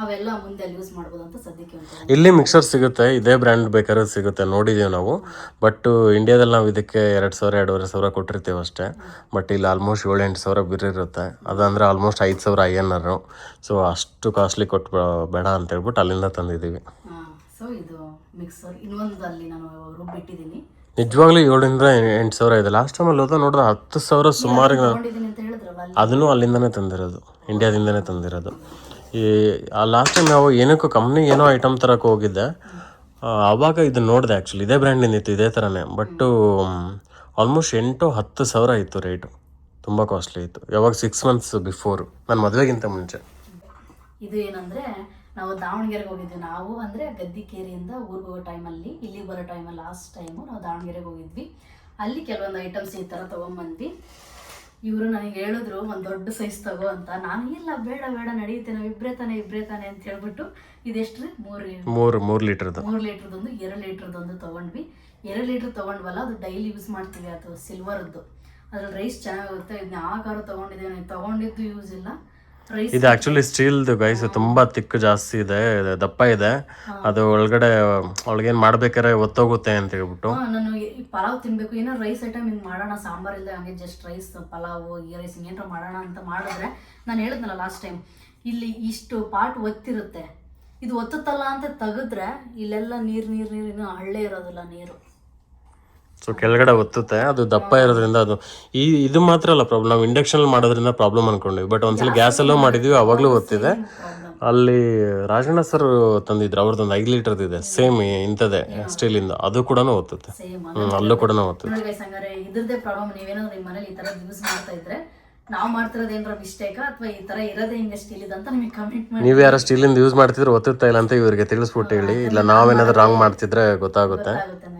ಅವೆಲ್ಲ ಮುಂದೆ ಅಲ್ಲಿ ಯೂಸ್ ಮಾಡ್ಬೋದು ಅಂತ ಸದ್ಯಕ್ಕೆ ಅಂತ. ಇಲ್ಲಿ ಮಿಕ್ಸರ್ ಸಿಗುತ್ತೆ, ಇದೇ ಬ್ರ್ಯಾಂಡ್ ಬೇಕಾದ್ರೆ ಸಿಗುತ್ತೆ, ನೋಡಿದ್ದೀವಿ ನಾವು. ಬಟ್ ಇಂಡಿಯಾದಲ್ಲಿ ನಾವು ಇದಕ್ಕೆ 2,000-2,500 ಕೊಟ್ಟಿರ್ತೀವಿ ಅಷ್ಟೇ. ಬಟ್ ಇಲ್ಲಿ ಆಲ್ಮೋಸ್ಟ್ 7-8 ಸಾವಿರ ಬಿರಿರುತ್ತೆ. ಅದಂದರೆ ಆಲ್ಮೋಸ್ಟ್ 5,000 INR. ಸೊ ಅಷ್ಟು ಕಾಸ್ಟ್ಲಿ ಕೊಟ್ಟು ಬೇಡ ಅಂತ ಹೇಳ್ಬಿಟ್ಟು ಅಲ್ಲಿಂದ ತಂದಿದ್ದೀವಿ. ಸೊ ಇದು ಮಿಕ್ಸರ್ ಇನ್ನೊಂದು ಅಲ್ಲಿ ನಾನು ರುಬ್ಬಿಟ್ಟಿದ್ದೀನಿ. ನಿಜವಾಗ್ಲೂ 7,000-8 ಸಾವಿರ ಇದೆ. ಲಾಸ್ಟ್ ಟೈಮಲ್ಲಿ ಹೋದ ನೋಡಿದ್ರೆ 10,000 ಸುಮಾರಿಗೆ. ತಗೊಂಡಿದ್ದೀನಿ ಅಂತ ಹೇಳಿದ್ರಲ್ಲ, ಅದನ್ನು ಅಲ್ಲಿಂದನೇ ತಂದಿರೋದು, ಇಂಡಿಯಾದಿಂದನೇ ತಂದಿರೋದು. ಈ ಲಾಸ್ಟ್ ಟೈಮ್ ನಾವು ಏನಕ್ಕೂ ಕಂಪ್ನಿಗೆ ಏನೋ ಐಟಮ್ ತರಕ್ಕೆ ಹೋಗಿದ್ದೆ, ಆವಾಗ ಇದನ್ನ ನೋಡಿದೆ. ಆ್ಯಕ್ಚುಲಿ ಇದೇ ಬ್ರ್ಯಾಂಡಿಂದ ಇತ್ತು, ಇದೇ ಥರನೇ. ಬಟ್ಟು ಆಲ್ಮೋಸ್ಟ್ 8-10 ಸಾವಿರ ಇತ್ತು ರೇಟು. ತುಂಬ ಕಾಸ್ಟ್ಲಿ ಇತ್ತು. ಯಾವಾಗ 6 ಮಂತ್ಸ್ ಬಿಫೋರು, ನನ್ನ ಮದುವೆಗಿಂತ ಮುಂಚೆ. ಇದು ಏನಂದರೆ ನಾವು ದಾವಣಗೆರೆಗೆ ಹೋಗಿದ್ವಿ. ನಾವು ಅಂದರೆ ಗದ್ದಿಕೇರಿಯಿಂದ ಊರಿಗೆ ಹೋಗೋ ಟೈಮಲ್ಲಿ, ಇಲ್ಲಿಗೆ ಬರೋ ಟೈಮಲ್ಲಿ ಲಾಸ್ಟ್ ಟೈಮು ನಾವು ದಾವಣಗೆರೆಗೆ ಹೋಗಿದ್ವಿ. ಅಲ್ಲಿ ಕೆಲವೊಂದು ಐಟಮ್ಸ್ ಈ ಥರ ತೊಗೊಂಬಂದ್ವಿ. ಇವರು ನನಗೆ ಹೇಳಿದ್ರು ಒಂದು ದೊಡ್ಡ ಸೈಜ್ ತಗೋ ಅಂತ. ನಾನು ಇಲ್ಲ ಬೇಡ ನಡೆಯುತ್ತೆ, ನಾವು ಇಬ್ಬರೇ ತಾನೆ ಅಂತ ಹೇಳ್ಬಿಟ್ಟು ಇದೆಷ್ಟು 3 ಲೀಟ್ರದ್ದು 3 ಲೀಟ್ರದೊಂದು 2 ಲೀಟ್ರದೊಂದು ತೊಗೊಂಡ್ವಿ. 2 ಲೀಟ್ರ್ ತೊಗೊಂಡ್ವಲ್ಲ, ಅದು ಡೈಲಿ ಯೂಸ್ ಮಾಡ್ತೀವಿ. ಅದು ಸಿಲ್ವರ್ದು, ಅದ್ರಲ್ಲಿ ರೈಸ್ ಚೆನ್ನಾಗುತ್ತೆ. ಇದನ್ನ ಆಕಾರು ತೊಗೊಂಡಿದ್ದೇನೆ, ತೊಗೊಂಡಿದ್ದು ಯೂಸ್ ಇಲ್ಲ. ಇದು ಆ್ಯಕ್ಚುಲಿ ಸ್ಟೀಲ್ದು ಗೈಸ್, ತುಂಬ ತಿಕ್ಕು ಜಾಸ್ತಿ ಇದೆ, ದಪ್ಪ ಇದೆ. ಅದು ಒಳಗಡೆ ಒಳಗೇನು ಮಾಡ್ಬೇಕಾರೆ ಒತ್ತೋಗುತ್ತೆ ಅಂತ ಹೇಳ್ಬಿಟ್ಟು. ನಾನು ಈ ಪಲಾವ್ ತಿನ್ಬೇಕು, ಏನೋ ರೈಸ್ ಐಟಮ್ ಹಿಂಗೆ ಮಾಡೋಣ, ಸಾಂಬಾರ್ ಇಲ್ಲದೆ ಹಂಗೆ ಜಸ್ಟ್ ರೈಸ್ ಪಲಾವು ಈ ರೈಸ್ ಏನಾರ ಮಾಡೋಣ ಅಂತ ಮಾಡಿದ್ರೆ, ನಾನು ಹೇಳಿದ್ನಲ್ಲ ಲಾಸ್ಟ್ ಟೈಮ್, ಇಲ್ಲಿ ಇಷ್ಟು ಪಾರ್ಟ್ ಒತ್ತಿರುತ್ತೆ, ಇದು ಒತ್ತುತ್ತಲ್ಲ ಅಂತ ತೆಗೆದ್ರೆ ಇಲ್ಲೆಲ್ಲ ನೀರಿನ ಹಳ್ಳೆ ಇರೋದಿಲ್ಲ ನೀರು. ಸೊ ಕೆಳಗಡೆ ಒತ್ತುತ್ತೆ, ಅದು ದಪ್ಪ ಇರೋದ್ರಿಂದ ಅದು ಇದು ಮಾತ್ರ ಅಲ್ಲ ಪ್ರಾಬ್ಲಮ್. ನಾವು ಇಂಡಕ್ಷನ್ ಮಾಡೋದ್ರಿಂದ ಪ್ರಾಬ್ಲಮ್ ಅನ್ಕೊಂಡಿವಿ. ಬಟ್ ಒಂದ್ಸಲ ಗ್ಯಾಸಲ್ಲೂ ಮಾಡಿದ್ವಿ, ಅವಾಗಲೂ ಒತ್ತಿದೆ. ಅಲ್ಲಿ ರಾಜಣ್ಣ ಸರ್ ತಂದಿದ್ರು, ಅವ್ರದ್ದೊಂದು 5 ಲೀಟರ್ದು ಇದೆ, ಸೇಮ್ ಇಂಥದ್ದೇ ಸ್ಟೀಲಿಂದ, ಅದು ಕೂಡ ಒತ್ತುತ್ತೆ. ಅಲ್ಲೂ ಕೂಡ ಒತ್ತುತ್ತೆ. ಇದ್ರದ್ದೇ ಪ್ರಾಬ್ಲಮ್. ನೀವೇನಾದ್ರು ನಿಮ್ಮ ಮನೇಲಿ ಈ ಥರ ಯೂಸ್ ಮಾಡ್ತಾ ಇದ್ರೆ, ನಾವು ಮಾಡ್ತಿರೋದು ಏನಾರ ಮಿಸ್ಟೇಕಾ ಅಥವಾ ಈ ಥರ ಇರೋದೇ ಹಿಂಗೆ ಸ್ಟೀಲ್ ಅಂತ ನಿಮಗೆ ಕಮೆಂಟ್ ಮಾಡಿ. ನೀವು ಯಾರು ಸ್ಟೀಲಿಂದ ಯೂಸ್ ಮಾಡ್ತಿದ್ರೆ ಒತ್ತುತ್ತಾ ಇಲ್ಲ ಅಂತ ಇವರಿಗೆ ತಿಳಿಸ್ಬಿಟ್ಟು ಹೇಳಿ, ಇಲ್ಲ ನಾವೇನಾದ್ರೂ ರಾಂಗ್ ಮಾಡ್ತಿದ್ರೆ ಗೊತ್ತಾಗುತ್ತೆ ನನಗೆ.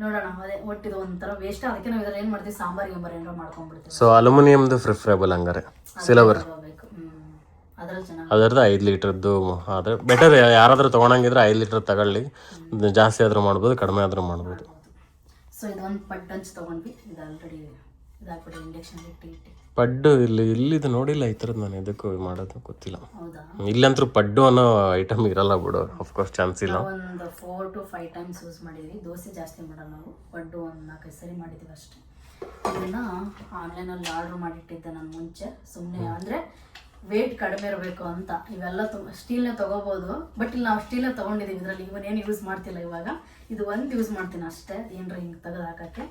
ನೋಡೋಣ, ಅದೇ ಒಟ್ಟಿದು ಒಂಥರ ವೇಸ್ಟ್. ಅದಕ್ಕೆ ನಾವು ಇದ್ರಲ್ಲಿ ಏನು ಮಾಡ್ತೀವಿ, ಸಾಂಬಾರ್ ಏನಾರ ಮಾಡ್ಕೊಂಡ್ಬಿಡ್ತೀವಿ. ಸೊ ಅಲ್ಯೂಮಿನಿಯಮ್ದು ಪ್ರಿಫರೇಬಲ್ ಹಂಗಾರೆ, ಸಿಲ್ವರ್ ಅದ್ರಲ್ಲಿ ಚೆನ್ನಾಗಿ. ಅದರದ್ದು 5 ಲೀಟರ್ದು ಆದರೆ ಬೆಟರ್. ಯಾರಾದರೂ ತೊಗೊಳಂಗಿದ್ರೆ 5 ಲೀಟರ್ ತಗೊಳ್ಳಿ, ಜಾಸ್ತಿ ಆದರೂ ಮಾಡ್ಬೋದು, ಕಡಿಮೆ ಆದರೂ ಮಾಡ್ಬೋದು. ಸೊ ಇದೊಂದು ಪಡ್ ಹಂಚ್ ತೊಗೊಂಡ್ವಿ. ಇದು ಆಲ್ರೆಡಿ ಇದಾಗ್ಬಿಟ್ಟು ಇಂಡಕ್ಷನ್ ಇಟ್ಟು ಪಡ್ಡು ಇಲ್ಲಿದು ನೋಡಿಲ್ಲ ಈ ಥರದ್ದು. ನಾನು ಇದಕ್ಕೂ ಮಾಡೋದು ಗೊತ್ತಿಲ್ಲ. ಹೌದಾ? ಇಲ್ಲಂತೂ ಪಡ್ಡು ಅನ್ನೋ ಐಟಮ್ ಇರಲ್ಲ ಬಿಡು, ಅಫ್ಕೋರ್ಸ್ ಚಾನ್ಸ್ ಇಲ್ಲ. ಒಂದು 4 to 5 ಟೈಮ್ಸ್ ಯೂಸ್ ಮಾಡಿದ್ವಿ. ದೋಸೆ ಜಾಸ್ತಿ ಮಾಡಲ್ಲ ನಾವು, ಪಡ್ಡು ಒಂದು 4-5 ಸರಿ ಮಾಡಿದ್ದೀವಿ ಅಷ್ಟೇ. ಇದನ್ನ ಆನ್ಲೈನಲ್ಲಿ ಆರ್ಡ್ರ್ ಮಾಡಿಟ್ಟಿದ್ದೆ ನಾನು ಮುಂಚೆ, ಸುಮ್ಮನೆ ಅಂದರೆ ವೇಟ್ ಕಡಿಮೆ ಇರಬೇಕು ಅಂತ. ಇವೆಲ್ಲ ಸ್ಟೀಲ್ನೇ ತೊಗೋಬೋದು, ಬಟ್ ಇಲ್ಲಿ ನಾವು ಸ್ಟೀಲ್ನೇ ತೊಗೊಂಡಿದ್ದೀವಿ. ಇದರಲ್ಲಿ ಇವನೇನು ಯೂಸ್ ಮಾಡ್ತಿಲ್ಲ. ಇವಾಗ ಇದು ಒಂದು ಯೂಸ್ ಮಾಡ್ತೀನಿ ಅಷ್ಟೇ, ಏನರ ಹಿಂಗೆ ತೆಗೆದು ಹಾಕೋಕ್ಕೆ.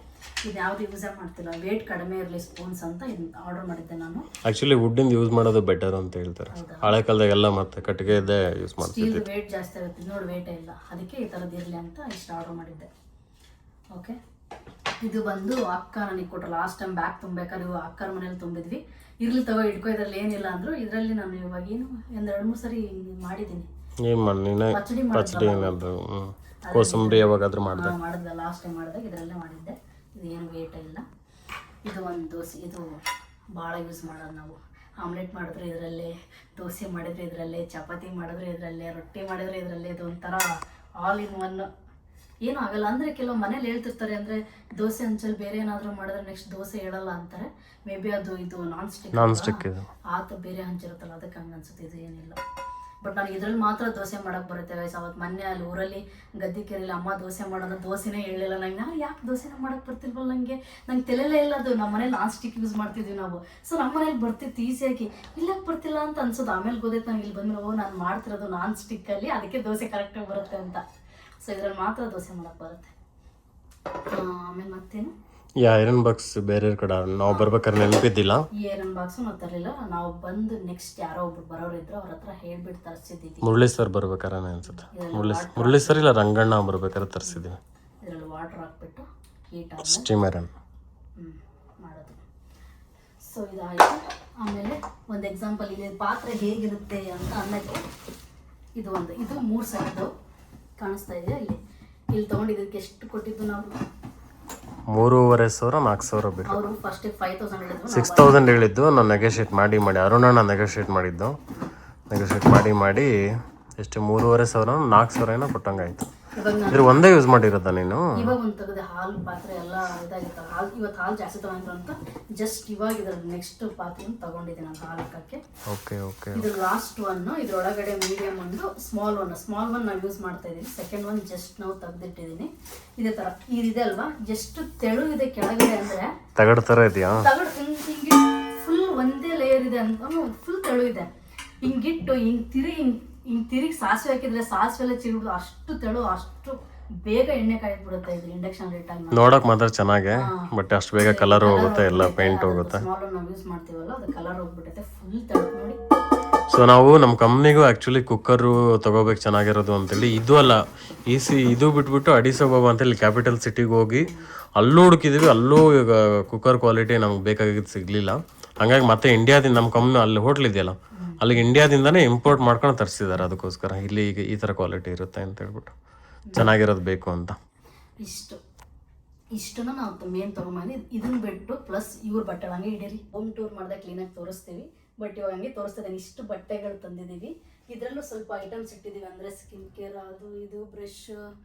ಇದು ಯಾವುದು ಯೂಸೇ ಮಾಡ್ತಿಲ್ಲ, ವೇಟ್ ಕಡಿಮೆ ಇರಲಿ ಸ್ಪೂನ್ಸ್ ಅಂತ ಇದು ಆರ್ಡರ್ ಮಾಡಿದ್ದೆ ನಾನು. ಆ್ಯಕ್ಚುಲಿ ವುಡ್ಡಿಂದ ಯೂಸ್ ಮಾಡೋದು ಬೆಟರ್ ಅಂತ ಹೇಳ್ತಾರೆ. ಹಳೆ ಕಾಲದಾಗೆಲ್ಲ ಮತ್ತೆ ಕಟ್ಟಿಗೆದೇ ಯೂಸ್ ಮಾಡ್ತೀವಿ. ಸ್ಟೀಲ್ ವೇಟ್ ಜಾಸ್ತಿ ಆಗುತ್ತೆ, ನೋಡಿ ವೇಟೇ ಇಲ್ಲ, ಅದಕ್ಕೆ ಈ ಥರದ್ದು ಇರಲಿ ಅಂತ ಇಷ್ಟು ಆರ್ಡರ್ ಮಾಡಿದ್ದೆ. ಓಕೆ, ಇದು ಬಂದು ಅಕ್ಕ ನನಗೆ ಕೊಟ್ಟರು ಲಾಸ್ಟ್ ಟೈಮ್ ಬ್ಯಾಗ್ ತುಂಬಬೇಕಾದ್ರೆ. ಇವು ಅಕ್ಕರ ಮನೇಲಿ ತುಂಬಿದ್ವಿ. ಇರ್ಲಿ ತಗೋ ಇಟ್ಕೋ, ಇದರಲ್ಲಿ ಏನಿಲ್ಲ ಅಂದ್ರು. ಇದರಲ್ಲಿ ನಾನು ಇವಾಗ ಏನು 2-3 ಸರಿ ಮಾಡಿದ್ದೀನಿ. ಪಚ್ಚಡಿ ಏನಾದ್ರು ಕೋಸಂಬರಿ ಯಾವಾಗಾದ್ರೂ ಮಾಡಿದೆ ಲಾಸ್ಟ್ ಟೈಮ್ ಮಾಡಿದಾಗ ಇದರಲ್ಲೇ ಮಾಡಿದ್ದೆ. ಇದು ಏನು ವೇಟ್ ಇಲ್ಲ. ಇದು ಒಂದು ದೋಸೆ, ಇದು ಭಾಳ ಯೂಸ್ ಮಾಡೋದು ನಾವು. ಆಮ್ಲೆಟ್ ಮಾಡಿದ್ರೆ ಇದರಲ್ಲೇ, ದೋಸೆ ಮಾಡಿದ್ರೆ ಇದರಲ್ಲೇ, ಚಪಾತಿ ಮಾಡಿದ್ರೆ ಇದರಲ್ಲೇ, ರೊಟ್ಟಿ ಮಾಡಿದ್ರೆ ಇದರಲ್ಲೇ. ಇದು ಒಂಥರ ಆಲ್ ಇನ್ ಒನ್. ಏನೂ ಆಗಲ್ಲ ಅಂದರೆ ಕೆಲವು ಮನೇಲಿ ಹೇಳ್ತಿರ್ತಾರೆ, ಅಂದರೆ ದೋಸೆ ಹಂಚಲ್ಲಿ ಬೇರೆ ಏನಾದರೂ ಮಾಡಿದ್ರೆ ನೆಕ್ಸ್ಟ್ ದೋಸೆ ಹೇಳಲ್ಲ ಅಂತಾರೆ. ಮೇ ಬಿ ಅದು ಇದು ನಾನ್ ಸ್ಟಿಕ್ ಆತ ಬೇರೆ ಹಂಚಿರುತ್ತಲ್ಲ, ಅದಕ್ಕೆ ಹಂಗೆ ಅನ್ಸುತ್ತೆ. ಇದು ಏನಿಲ್ಲ. ಬಟ್ ನನಗೆ ಇದ್ರಲ್ಲಿ ಮಾತ್ರ ದೋಸೆ ಮಾಡೋಕ್ಕೆ ಬರುತ್ತೆ ಗೈಸ್. ಅವತ್ತು ಮೊನ್ನೆ ಅಲ್ಲಿ ಊರಲ್ಲಿ ಗದ್ದಿಕೆರೆಯಲ್ಲಿ ಅಮ್ಮ ದೋಸೆ ಮಾಡೋದು, ದೋಸೆನೇ ಹೇಳಿಲ್ಲ ನಂಗೆ. ನಾನು ಯಾಕೆ ದೋಸೆನ ಮಾಡೋಕ್ಕೆ ಬರ್ತಿಲ್ವಲ್ಲ, ನಂಗೆ ತಲೆಯಲ್ಲೇ ಇಲ್ಲ ಅದು. ನಮ್ಮ ಮನೇಲಿ ನಾನ್ ಸ್ಟಿಕ್ ಯೂಸ್ ಮಾಡ್ತಿದ್ವಿ ನಾವು. ಸೊ ನಮ್ಮ ಮನೇಲಿ ಬರ್ತಿತ್ತು ಈಸಿಯಾಗಿ, ಇಲ್ಲಕ್ಕೆ ಬರ್ತಿಲ್ಲ ಅಂತ ಅನ್ಸೋದು. ಆಮೇಲೆ ಗೊತ್ತಾಯ್ತು ನಂಗೆ ಇಲ್ಲಿ ಬಂದ್ಮೇಲೆ, ನಾನು ಮಾಡ್ತಿರೋದು ನಾನ್ ಸ್ಟಿಕ್ಕಲ್ಲಿ, ಅದಕ್ಕೆ ದೋಸೆ ಕರೆಕ್ಟಾಗಿ ಬರುತ್ತೆ ಅಂತ. ಸೊ ಇದ್ರಲ್ಲಿ ಮಾತ್ರ ದೋಸೆ ಮಾಡೋಕ್ಕೆ ಬರುತ್ತೆ. ಆಮೇಲೆ ಮತ್ತೇನು, ಈ ಐರನ್ ಬಾಕ್ಸ್ ಬೇರೆ ಕಡೆ ನಾವು ಬರ್ಬೇಕಾದ್ರೆ ನೆನಪಿದ್ದಿಲ್ಲ. ಈ ಐರನ್ ಬಾಕ್ಸ್ ನಾವು ತರಲಿಲ್ಲ, ನಾವು ಬಂದು ನೆಕ್ಸ್ಟ್ ಯಾರೋ ಒಬ್ರು ಬರೋರು ಇದ್ರು, ಅವ್ರ ಹತ್ರ ಹೇಳ್ಬಿಟ್ಟು ತರಿಸಿದ್ದೀವಿ. ಮುರಳಿ ಸರ್ ಬರ್ಬೇಕಾರೆ ಅನ್ಸುತ್ತೆ. ಮುರಳಿ ಸರ್ ಇಲ್ಲ ರಂಗಣ್ಣ ಬರ್ಬೇಕಾದ್ರೆ ತರಿಸಿದ್ದೀವಿ. ಇದರಲ್ಲಿ ವಾಟರ್ ಹಾಕ್ಬಿಟ್ಟು ಹೀಟ್ ಸ್ಟೀಮ್ ಐರನ್ ಮಾಡೋದು. ಸೊ ಇದಾಯಿತು. ಆಮೇಲೆ ಒಂದು ಎಕ್ಸಾಂಪಲ್, ಇಲ್ಲಿ ಪಾತ್ರೆ ಹೇಗಿರುತ್ತೆ ಅಂತ ಅನ್ನಕ್ಕೆ ಇದು 3 ಸೈಡ್ದು ಕಾಣಿಸ್ತಾ ಇದೆ. ಇಲ್ಲಿ ತೊಗೊಂಡಿದ್ದಕ್ಕೆ ಎಷ್ಟು ಕೊಟ್ಟಿದ್ದು ನಾವು? 3,500 4,000 ಬೇಕು. ಅವರು ಫಸ್ಟ್ 5,000 ಹೇಳಿದ್ರು, 6,000 ಹೇಳಿದ್ದು. ನಾನು ನೆಗೋಷಿಯೇಟ್ ಮಾಡಿ ಅರುಣಣ್ಣ ನೆಗೋಷಿಯೇಟ್ ಮಾಡಿದ್ದು. ನೆಗೋಷಿಯೇಟ್ ಮಾಡಿ ಎಷ್ಟು 3,500 4,000 ಏನೋ ಕೊಟ್ಟಂಗಾಯ್ತು. ಇದ್ರ ಒಂದೇ ಯೂಸ್ ಮಾಡಿರೋದ ನೀನು? ಇವಾಗ ಒಂದು ತೆಗೆದೆ ಹಾಲು ಪಾತ್ರೆ ಎಲ್ಲ ಇದಾಗಿತ್ತು. ಇವತ್ತು ಹಾಲು ಜಾಸ್ತಿ ತಗೊಂಡ್ರು ಅಂತ ಜಸ್ಟ್ ಇವಾಗ ಇದ್ರ ನೆಕ್ಸ್ಟ್ ಪಾತ್ರೆಯನ್ನು ತಗೊಂಡಿದ್ದೆ ನಾನು ಹಾಲು ಹಾಕಕ್ಕೆ. ಓಕೆ ಇದು ಲಾಸ್ಟ್ ಒನ್. ಇದ್ರೊಳಗಡೆ ಮೀಡಿಯಂ ಒಂದು, ಸ್ಮಾಲ್ ಒನ್ ನಾವು ಯೂಸ್ ಮಾಡ್ತಾ ಇದೀವಿ. ಸೆಕೆಂಡ್ ಒನ್ ಜಸ್ಟ್ ನಾವು ತೆಗೆದಿಟ್ಟಿದ್ದೀನಿ. ಇದೇ ತರ ಇದಿದೆ ಅಲ್ವಾ, ಜಸ್ಟ್ ತೆಳು ಇದೆ ಕೆಳಗಡೆ, ಅಂದ್ರೆ ತಗಡ್ ತರ ಇದೆಯಾ? ತಗಡ್ ಹಿಂಗೆ ಫುಲ್ ಒಂದೇ ಲೇಯರ್ ಇದೆ ಅಂತ, ಫುಲ್ ತೆಳು ಇದೆ. ಹಿಂಗಿಟ್ಟು ಹಿಂಗ್ ತಿರುಗಿ ಸಾಸಿವೆ ಹಾಕಿದ್ರೆ ಸಾಸಿವೆ ಎಲ್ಲ ಚಿರುಡು, ಅಷ್ಟು ತೆಳು, ಅಷ್ಟು ಬೇಗ ಎಣ್ಣೆ ಕಾಯ್ಬಿಡುತ್ತೆ ಇದು ಇಂಡಕ್ಷನ್ ರೇಟಲ್ಲಿ. ನೋಡಕ್ ಮಾತ್ರ ಚೆನ್ನಾಗೆ, ಬಟ್ ಅಷ್ಟು ಬೇಗ ಕಲರ್ ಹೋಗುತ್ತೆ, ಎಲ್ಲ ಪೇಂಟ್ ಹೋಗುತ್ತೆ. ಸ್ಮಾಲ್ ನಾವು ಯೂಸ್ ಮಾಡ್ತೀವಲ್ಲ, ಅದು ಕಲರ್ ಹೋಗ್ಬಿಡುತ್ತೆ ಫುಲ್ ತೆಳು ನೋಡಿ. ಸೊ ನಾವು ನಮ್ಮ ಕಂಪ್ನಿಗೂ ಆ್ಯಕ್ಚುಲಿ ಕುಕ್ಕರು ತೊಗೋಬೇಕು ಚೆನ್ನಾಗಿರೋದು ಅಂತೇಳಿ. ಇದು ಅಲ್ಲ, ಇದು ಬಿಟ್ಬಿಟ್ಟು ಅಡಿಸೋಬಾಬಾ ಅಂತೇಳಿ ಕ್ಯಾಪಿಟಲ್ ಸಿಟಿಗೆ ಹೋಗಿ ಅಲ್ಲೂ ಹುಡುಕಿದ್ವಿ. ಅಲ್ಲೂ ಈಗ ಕುಕ್ಕರ್ ಕ್ವಾಲಿಟಿ ನಮ್ಗೆ ಬೇಕಾಗಿದ್ದು ಸಿಗಲಿಲ್ಲ. ಹಂಗಾಗಿ ಮತ್ತೆ ಇಂಡಿಯಾದಿಂದ ನಮ್ಮ ಕಂಪ್ನಿ ಅಲ್ಲಿ ಹೋಟ್ಲ್ ಇದೆಯಲ್ಲ, ಅಲ್ಲಿಗೆ ಇಂಡಿಯಾದಿಂದನೇ ಇಂಪೋರ್ಟ್ ಮಾಡ್ಕೊಂಡು ತರಿಸಿದ್ದಾರೆ. ಅದಕ್ಕೋಸ್ಕರ ಇಲ್ಲಿ ಈಗ ಈ ಥರ ಕ್ವಾಲಿಟಿ ಇರುತ್ತೆ ಅಂತ ಹೇಳ್ಬಿಟ್ಟು, ಚೆನ್ನಾಗಿರೋದು ಬೇಕು ಅಂತ. ಇಷ್ಟನ್ನ ನಾವು ಮೇನ್ ತೊಗೊಂಬಂದು ಇದನ್ನ ಬಿಟ್ಟು ಪ್ಲಸ್ ಇವ್ರ ಬಟ್ಟೆ ಹಂಗೆ ಇಡೀರಿ ಹೋಮ್ ಟೂರ್ ಮಾಡಿದಾಗ ಕ್ಲೀನಾಗಿ ತೋರಿಸ್ತೀವಿ. ಬಟ್ ಇವಾಗ ಹಂಗೆ ತೋರಿಸ್ತಿದ್ದೇನೆ. ಇಷ್ಟು ಬಟ್ಟೆಗಳು ತಂದಿದ್ದೀವಿ. ಇದರಲ್ಲೂ ಸ್ವಲ್ಪ ಐಟಮ್ಸ್ ಇಟ್ಟಿದ್ದೀವಿ, ಅಂದರೆ ಸ್ಕಿನ್ ಕೇರ್, ಅದು ಇದು ಬ್ರಷ್,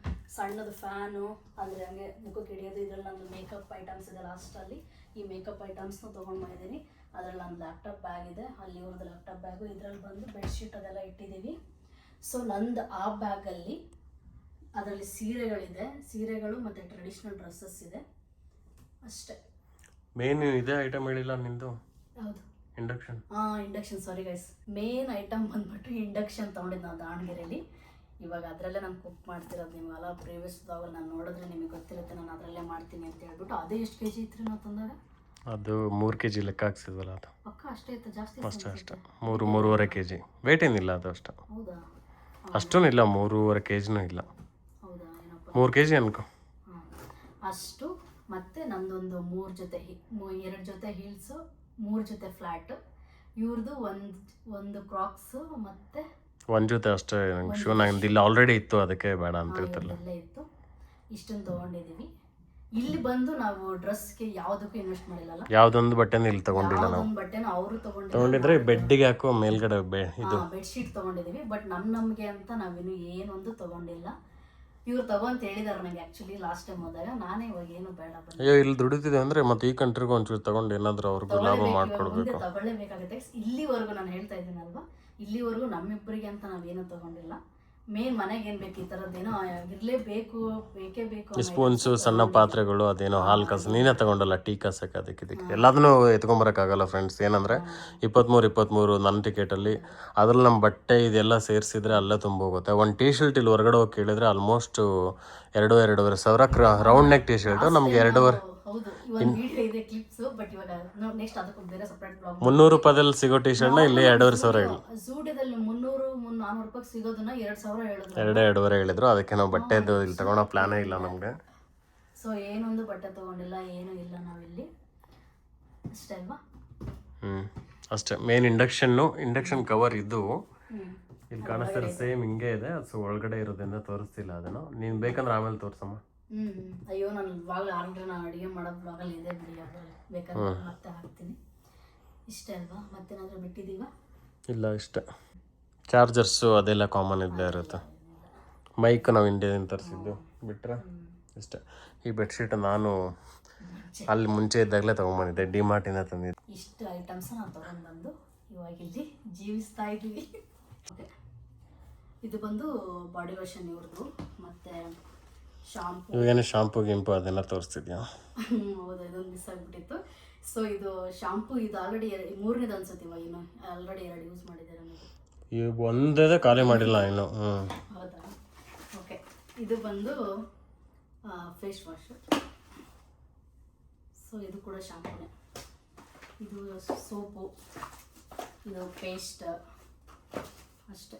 ಸಣ್ಣದು ಫ್ಯಾನು, ಅಂದರೆ ಹಂಗೆ ಮುಖಕ್ಕೆ ಹಿಡಿಯೋದು. ಇದರಲ್ಲಿ ನಂದು ಮೇಕಪ್ ಐಟಮ್ಸ್ ಇದೆ ಲಾಸ್ಟಲ್ಲಿ. ಈ ಮೇಕಪ್ ಐಟಮ್ಸ್ನ ತೊಗೊಂಡು ಬಂದಿದ್ದೀನಿ. ಅದರಲ್ಲಿ ನಂದು ಲ್ಯಾಪ್ಟಾಪ್ ಬ್ಯಾಗ್ ಇದೆ, ಅಲ್ಲಿ ಇವ್ರದ್ದು ಲ್ಯಾಪ್ಟಾಪ್ ಬ್ಯಾಗು. ಇದರಲ್ಲಿ ಬಂದು ಬೆಡ್ಶೀಟ್ ಅದೆಲ್ಲ ಇಟ್ಟಿದ್ದೀವಿ. ಸೊ ನಂದು ಆ ಬ್ಯಾಗಲ್ಲಿ ಅದರಲ್ಲಿ ಸೀರೆಗಳು ಮತ್ತು ಟ್ರೆಡಿಷ್ನಲ್ ಡ್ರೆಸ್ಸಸ್ ಇದೆ ಅಷ್ಟೇ. ಮೇನ್ ಇದೇ ಐಟಮ್ ಹೇಳಿಲ್ಲ ನಿಂದು? ಹೌದು, induction. Sorry guys, main item ಬಂದ್ಬಿಟ್ಟು ಇಂಡಕ್ಷನ್ ತೊಗೊಂಡಿದ್ದು ನಾವು ದಾವಣಗೆರೆಯಲ್ಲಿ. ಇವಾಗ ಅದರಲ್ಲೇ ನಾನು ಕುಕ್ ಮಾಡ್ತಿರೋದು. ನಿಮಗೆಲ್ಲ ಪ್ರೀವಿಯಸ್ ಬ್ಲಾಗಲ್ಲಿ ನಾನು ನೋಡಿದ್ರೆ ನಿಮಗೆ ಗೊತ್ತಿರುತ್ತೆ, ನಾನು ಅದರಲ್ಲೇ ಮಾಡ್ತೀನಿ ಅಂತ ಹೇಳ್ಬಿಟ್ಟು. ಅದೇ ಎಷ್ಟು ಕೆ ಜಿ ಇತ್ತು ನಾವು ತಂದಾಗ? ಅದು 3 kg ಲೆಕ್ಕ ಹಾಕ್ಸಿದ್ವಲ್ಲ, ಅದು ಪಕ್ಕ ಅಷ್ಟೇ ಇತ್ತು, ಜಾಸ್ತಿ ಅಷ್ಟೇ 3-3.5 kg. ವೇಟ್ ಏನಿಲ್ಲ ಅದು ಅಷ್ಟು. ಹೌದಾ? ಅಷ್ಟೂ ಇಲ್ಲ, 3.5 kgನೂ ಇಲ್ಲ. ಹೌದಾ? ಏನಪ್ಪ, 3 kg ಅನ್ಕೋ. ಅಷ್ಟು. ಮತ್ತೆ ನಂದೊಂದು 2 ಜೊತೆ ಹೀಲ್ಸು, 3 ಜೊತೆ ಫ್ಲ್ಯಾಟ್, ಇವ್ರದ್ದು ಒಂದು ಕ್ರಾಕ್ಸು, ಮತ್ತೆ ಒಂದು ಜೊತೆ ಅಷ್ಟೇ ನಂಗೆ ಶೂ. ನಂಗೆ ಇಲ್ಲಿ ಆಲ್ರೆಡಿ ಇತ್ತು, ಅದಕ್ಕೆ ಬೇಡ ಅಂತ ಹೇಳ್ತಲ್ಲ. ಇತ್ತು. ಇಷ್ಟನ್ನು ತೊಗೊಂಡಿದ್ದೀವಿ. ಇಲ್ಲಿ ಬಂದು ನಾವು ಡ್ರೆಸ್ಗೆ ಯಾವುದಕ್ಕೂ ಇನ್ವೆಸ್ಟ್ ಮಾಡಿಲ್ಲ. ಯಾವುದೊಂದು ಬಟ್ಟೆನೂ ಇಲ್ಲಿ ತಗೊಂಡಿಲ್ಲ ನಾವು. ಬಟ್ಟೆನ ಅವರು ತಗೊಂಡಿದ್ರೆ ಬೆಡ್ಡಿಗೆ ಹಾಕೋ ಮೇಲ್ಗಡೆ ಇದು ಬೆಡ್ಶೀಟ್ ತೊಗೊಂಡಿದ್ದೀವಿ. ಬಟ್ ನಮಗೆ ಅಂತ ನಾವಿನ್ನು ಏನೊಂದು ತೊಗೊಂಡಿಲ್ಲ. ಇವ್ರು ತಗೊಂತ ಹೇಳಿದಾರೆ ನನಗೆ ಆ್ಯಕ್ಚುಲಿ ಲಾಸ್ಟ್ ಟೈಮ್ ಹೋದಾಗ. ನಾನೇ ಇವಾಗ ಏನು ಬೇಡ ಬಂದೆ. ಅಯ್ಯೋ, ಇಲ್ಲಿ ದುಡಿತಿದೆ ಅಂದರೆ ಮತ್ತೆ ಈ ಕಂಟ್ರಿಗೆ ಒಂಚೂರು ತಗೊಂಡು ಏನಾದರೂ ಅವ್ರಿಗೂ ಲಾಭ ಮಾಡ್ಕೊಡ್ಬೇಕು. ತಗೊಳ್ಳೇಬೇಕಾಗುತ್ತೆ. ಇಲ್ಲಿವರೆಗೂ ನಾನು ಹೇಳ್ತಾ ಇದ್ದೀನಲ್ವಾ, ಇಲ್ಲಿವರೆಗೂ ನಮ್ಮಿಬ್ಬರಿಗೆ ಅಂತ ನಾವೇನು ತಗೊಂಡಿಲ್ಲ. ಮೇನ್ ಮನೆಗೆ ಏನು ಬೇಕು, ಈ ಥರದ್ದೇನೋ ಇರಲೇಬೇಕು, ಬೇಕೇ ಬೇಕು. ಸ್ಪೂನ್ಸು, ಸಣ್ಣ ಪಾತ್ರೆಗಳು, ಅದೇನೋ ಹಾಲು ಕಾಸು ನೀನೇ ತಗೊಂಡಲ್ಲ, ಟೀ ಕಾಸಕ್ಕೆ, ಅದಕ್ಕೆ ಎಲ್ಲದನ್ನೂ ಎತ್ಕೊಂಬರೋಕ್ಕಾಗಲ್ಲ ಫ್ರೆಂಡ್ಸ್. ಏನಂದರೆ 23 ನನ್ನ ಟಿಕೆಟಲ್ಲಿ, ಅದ್ರಲ್ಲಿ ನಮ್ಮ ಬಟ್ಟೆ ಇದೆಲ್ಲ ಸೇರಿಸಿದ್ರೆ ಅಲ್ಲೇ ತುಂಬ ಹೋಗುತ್ತೆ. ಒಂದು ಟೀ ಶರ್ಟ್ ಇಲ್ಲಿ ಹೊರಗಡೆ ಹೋಗಿ ಕೇಳಿದ್ರೆ ಆಲ್ಮೋಸ್ಟ್ 2-2.5 ಸಾವಿರ. ರೌಂಡ್ ನೆಕ್ ಟೀ ಶರ್ಟ್ ನಮಗೆ 2.5. ಹೌದು, ಇವಾಗ ವಿಡಿಯೋ ಇದೆ ಕ್ಲಿಪ್ಸ್, ಬಟ್ ಇವಾಗ ನೆಕ್ಸ್ಟ್ ಅದಕ್ಕೆ ಬೇರೆ ಸಪರೇಟ್ ಬ್ಲಾಗ್. 300 ರೂಪಾಯಿದಲ್ಲಿ ಸಿಗೋ ಟೀ ಶರ್ಟ್ನ ಇಲ್ಲಿ 2.5 ಸಾವಿರ ಹೇಳಿ. ಝೂಡಿಯೋದಲ್ಲಿ 300-400 ರೂಪಾಯಿ ಸಿಗೋದನ್ನ 2,000 ಹೇಳಿದ್ರು. 2.5 ಹೇಳಿದ್ರು. ಅದಕ್ಕೆ ನಾವು ಬಟ್ಟೆದು ಇಲ್ಲಿ ತಗೊಳ್ಳೋ ಪ್ಲಾನೇ ಇಲ್ಲ ನಮಗೆ. ಸೊ ಏನೊಂದು ಬಟ್ಟೆ ತಗೊಂಡಿಲ್ಲ, ಏನೂ ಇಲ್ಲ ನಾವಿಲ್ಲಿ, ಅಷ್ಟೇ ಅಲ್ವಾ? ಅಷ್ಟೇ. ಮೇನ್ ಇಂಡಕ್ಷನ್ ಕವರ್ ಇದು ಇಲ್ಲಿ ಕಾಣಿಸ್ತಾರೆ, ಸೇಮ್ ಹಿಂಗೆ ಇದೆ. ಸೊ ಒಳಗಡೆ ಇರೋದ್ರಿಂದ ತೋರಿಸ್ತಿಲ್ಲ ಅದನ್ನು. ನೀನು ಬೇಕಂದ್ರೆ ಆಮೇಲೆ ತೋರಿಸಮ್ಮ. ಅಯ್ಯೋ, ನಾನು ಬ್ಲಾಗ್ ಆಲ್ರೆಡಿ ನಾನು ಅಡುಗೆ ಮಾಡೋ ಬ್ಲಾಗಲ್ಲಿ ಇದೆ ಬಿಡಿ, ಬೇಕಾದ್ರೆ ಮತ್ತೆ ಹಾಕ್ತೀನಿ. ಇಷ್ಟೇ ಅಲ್ವಾ? ಮತ್ತೇನಾದರೂ ಬಿಟ್ಟಿದ್ದೀವ? ಇಲ್ಲ, ಇಷ್ಟೇ. ಚಾರ್ಜರ್ಸು ಅದೆಲ್ಲ ಕಾಮನ್ ಇದ್ದೇ ಇರುತ್ತೆ. ಮೈಕ್ ನಾವು ಇಂಡಿಯಾದಿಂದ ತರಿಸಿದ್ದು ಬಿಟ್ಟರೆ ಇಷ್ಟೇ. ಈ ಬೆಡ್ಶೀಟ್ ನಾನು ಅಲ್ಲಿ ಮುಂಚೆ ಇದ್ದಾಗಲೇ ತೊಗೊಂಬಂದಿದ್ದೆ, ಡಿಮಾರ್ಟಿಂದ ತಂದಿದ್ದೆ. ಇಷ್ಟು ಐಟಮ್ಸ್ ನಾವು ತೊಗೊಂಡ್ಬಂದು ಇವಾಗ ಇಲ್ಲಿ ಜೀವಿಸ್ತಾ ಇದ್ದೀವಿ. ಇದು ಬಂದು ಬಾಡಿ ವಾಷನ್ ಇವ್ರದ್ದು, ಮತ್ತು ಶಾಂಪು. ಇವಾಗೇನು ಶಾಂಪು ಗಿಂಪು ಅದೆಲ್ಲ ತೋರಿಸ್ತಿದ್ಯಾ? ಹೌದು, ಇದೊಂದು ಮಿಸ್ ಆಗಿಬಿಟ್ಟಿತ್ತು. ಸೊ ಇದು ಶಾಂಪು, ಇದು ಆಲ್ರೆಡಿ 3ನೇದು ಅನ್ಸುತ್ತೆ. ಇವಾಗ ಇನ್ನು ಆಲ್ರೆಡಿ 2 ಯೂಸ್ ಮಾಡಿದ್ದಾರೆ ನಮಗೆ. ಈಗ ಒಂದೇ ಖಾಲಿ ಮಾಡಿಲ್ಲ ಇನ್ನು. ಹೌದಾ? ಓಕೆ. ಇದು ಬಂದು ಫೇಸ್ ವಾಶ್. ಇದು ಬಂದು ಬಾಡಿ ವಾಶ್. ಇದು ಬಂದು ಶಾಂಪು. ಇದು ಆಲ್ರೆಡಿ 3ನೇದು ಅನ್ಸುತ್ತೆ. ಇವಾಗ ಇನ್ನು ಆಲ್ರೆಡಿ 2 ಯೂಸ್ ಮಾಡಿದ್ದಾರೆ ನಮಗೆ. ಒಂದು ಖಾಲಿ ಮಾಡಿಲ್ಲ ಇನ್ನು. ಓಕೆ. ಇದು ಬಂದು ಫೇಸ್ ವಾಶ್. ಇದು ಬಂದು ಬಾಡಿ ವಾಶ್. ಇದು ಬಂದು ಶಾಂಪು. ಇದು ಆಲ್ರೆಡಿ 3ನೇದು ಅನ್ಸುತ್ತೆ. ಇವಾಗ ಇನ್ನು ಆಲ್ರೆಡಿ 2 ಯೂಸ್ ಮಾಡಿದ್ದಾರೆ ನಮಗೆ. ಒಂದು ಸೊ ಇದು ಕೂಡ ಶಾಂಪೂನೇ. ಇದು ಸೋಪು, ಇದು ಪೇಸ್ಟ್ ಅಷ್ಟೇ.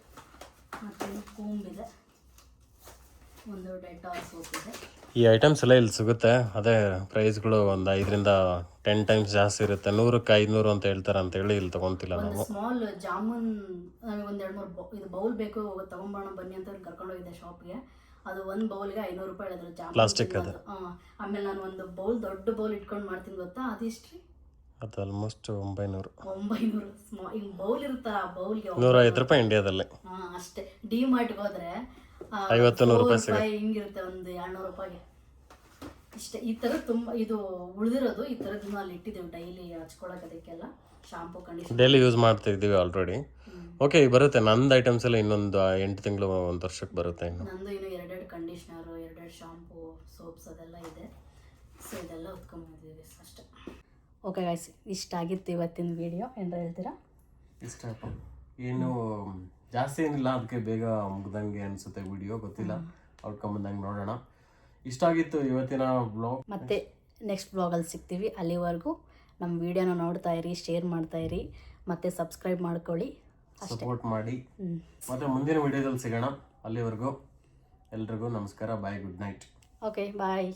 ಮತ್ತು ಕೂಂಬಿದೆ, ಒಂದು ಡೆಟಾಲ್ ಸೋಪ್ ಇದೆ. ಈ ಐಟಮ್ಸ್ ಎಲ್ಲ ಇಲ್ಲಿ ಸಿಗುತ್ತೆ. ಅದೇ ಪ್ರೈಸ್ಗಳು ಒಂದು 5-10 ಟೈಮ್ಸ್ ಜಾಸ್ತಿ ಇರುತ್ತೆ. 100ಕ್ಕೆ 500 ಅಂತ ಹೇಳ್ತಾರೆ ಅಂತೇಳಿ ಇಲ್ಲಿ ತೊಗೊತಿಲ್ಲ ಒಂದು ನಾವು. ಸ್ಮಾಲ್ ಜಾಮೂನ್ ನಮಗೆ ಒಂದು 2-3 ಇದು ಬೌಲ್ ಬೇಕು, ತೊಗೊಂಬೋಣ ಬನ್ನಿ ಅಂತ ಕರ್ಕೊಂಡೋಗಿದ್ದೆ ಶಾಪ್ಗೆ. ಅದು ಒಂದು ಬೌಲ್ಗೆ 500 ರೂಪಾಯಿ ಹೇಳಿದ್ರು ಜಾಮೂನ್. ಪ್ಲಾಸ್ಟಿಕ್ ಅದು. ಆಮೇಲೆ ನಾನು ಒಂದು ಬೌಲ್, ದೊಡ್ಡ ಬೌಲ್ ಇಟ್ಕೊಂಡು ಮಾಡ್ತೀನಿ ಗೊತ್ತಾ, ಅದೆಷ್ಟು ರೀ? ಅದು ಆಲ್ಮೋಸ್ಟ್ 900. 900 ಹಿಂಗೆ ಬೌಲ್ ಇರುತ್ತಲ್ಲ, ಆ ಬೌಲ್ಗೆ 105 ರೂಪಾಯಿ ಇಂಡಿಯಾದಲ್ಲಿ. ಅಷ್ಟೇ. ಡಿ ಮಾರ್ಟ್ಗೆ ಹೋದ್ರೆ 50-100 ರೂಪಾಯಿ ಸಿಗುತ್ತೆ. ಹಿಂಗಿರುತ್ತೆ, ಒಂದು 200 ರೂಪಾಯಿಗೆ ಇಷ್ಟೇ. ಈ ಥರ ತುಂಬ ಇದು ಉಳಿದಿರೋದು ಈ ಥರದ್ದು ಅಲ್ಲಿ ಇಟ್ಟಿದ್ದೀವಿ ಡೈಲಿ ಹಚ್ಕೊಳಕ್ಕೆ. ಅದಕ್ಕೆಲ್ಲ ಶಾಂಪೂ, ಕಂಡೀಷನರ್ ಡೈಲಿ ಯೂಸ್ ಮಾಡ್ತಾ ಇದ್ದೀವಿ ಆಲ್ರೆಡಿ. ಓಕೆ, ಬರುತ್ತೆ. ನಂದು ಐಟಮ್ಸ್ ಎಲ್ಲ ಇನ್ನೊಂದು 8 ತಿಂಗಳು 1 ವರ್ಷಕ್ಕೆ ಬರುತ್ತೆ. ಇನ್ನು ನಂದು ಇನ್ನು 2 ಕಂಡೀಷ್ನರು, 2 ಶಾಂಪೂ, ಸೋಪ್ಸ್ ಅದೆಲ್ಲ ಇದೆ. ಸೊ ಇದೆಲ್ಲ ಹೊತ್ಕೊಂಡ್ಬಂದಿದ್ದೀವಿ ಅಷ್ಟೇ. ಓಕೆ ಗೈಸ್, ಇಷ್ಟ ಆಗಿತ್ತು ಇವತ್ತಿನ ವಿಡಿಯೋ. ಏನಾರ ಹೇಳ್ತೀರಾ? ಇಷ್ಟ ಏನು ಜಾಸ್ತಿ ಏನಿಲ್ಲ, ಅದಕ್ಕೆ ಬೇಗ ಮುಗ್ದಂಗೆ ಅನಿಸುತ್ತೆ ವಿಡಿಯೋ. ಗೊತ್ತಿಲ್ಲ, ಔಟ್ಕಮ್ ಬಂದಂಗೆ ನೋಡೋಣ. ಇಷ್ಟ ಆಗಿತ್ತು ಇವತ್ತಿನ ಬ್ಲಾಗ್. ಮತ್ತೆ ನೆಕ್ಸ್ಟ್ ಬ್ಲಾಗಲ್ಲಿ ಸಿಗ್ತೀವಿ. ಅಲ್ಲಿವರೆಗೂ ನಮ್ಮ ವಿಡಿಯೋನ ನೋಡ್ತಾ ಇರಿ, ಶೇರ್ ಮಾಡ್ತಾ ಇರಿ, ಮತ್ತು ಸಬ್ಸ್ಕ್ರೈಬ್ ಮಾಡ್ಕೊಳ್ಳಿ, ಸಪೋರ್ಟ್ ಮಾಡಿ. ಮತ್ತೆ ಮುಂದಿನ ವಿಡಿಯೋದಲ್ಲಿ ಸಿಗೋಣ. ಅಲ್ಲಿವರೆಗೂ ಎಲ್ರಿಗೂ ನಮಸ್ಕಾರ. ಬಾಯ್, ಗುಡ್ ನೈಟ್. ಓಕೆ, ಬಾಯ್.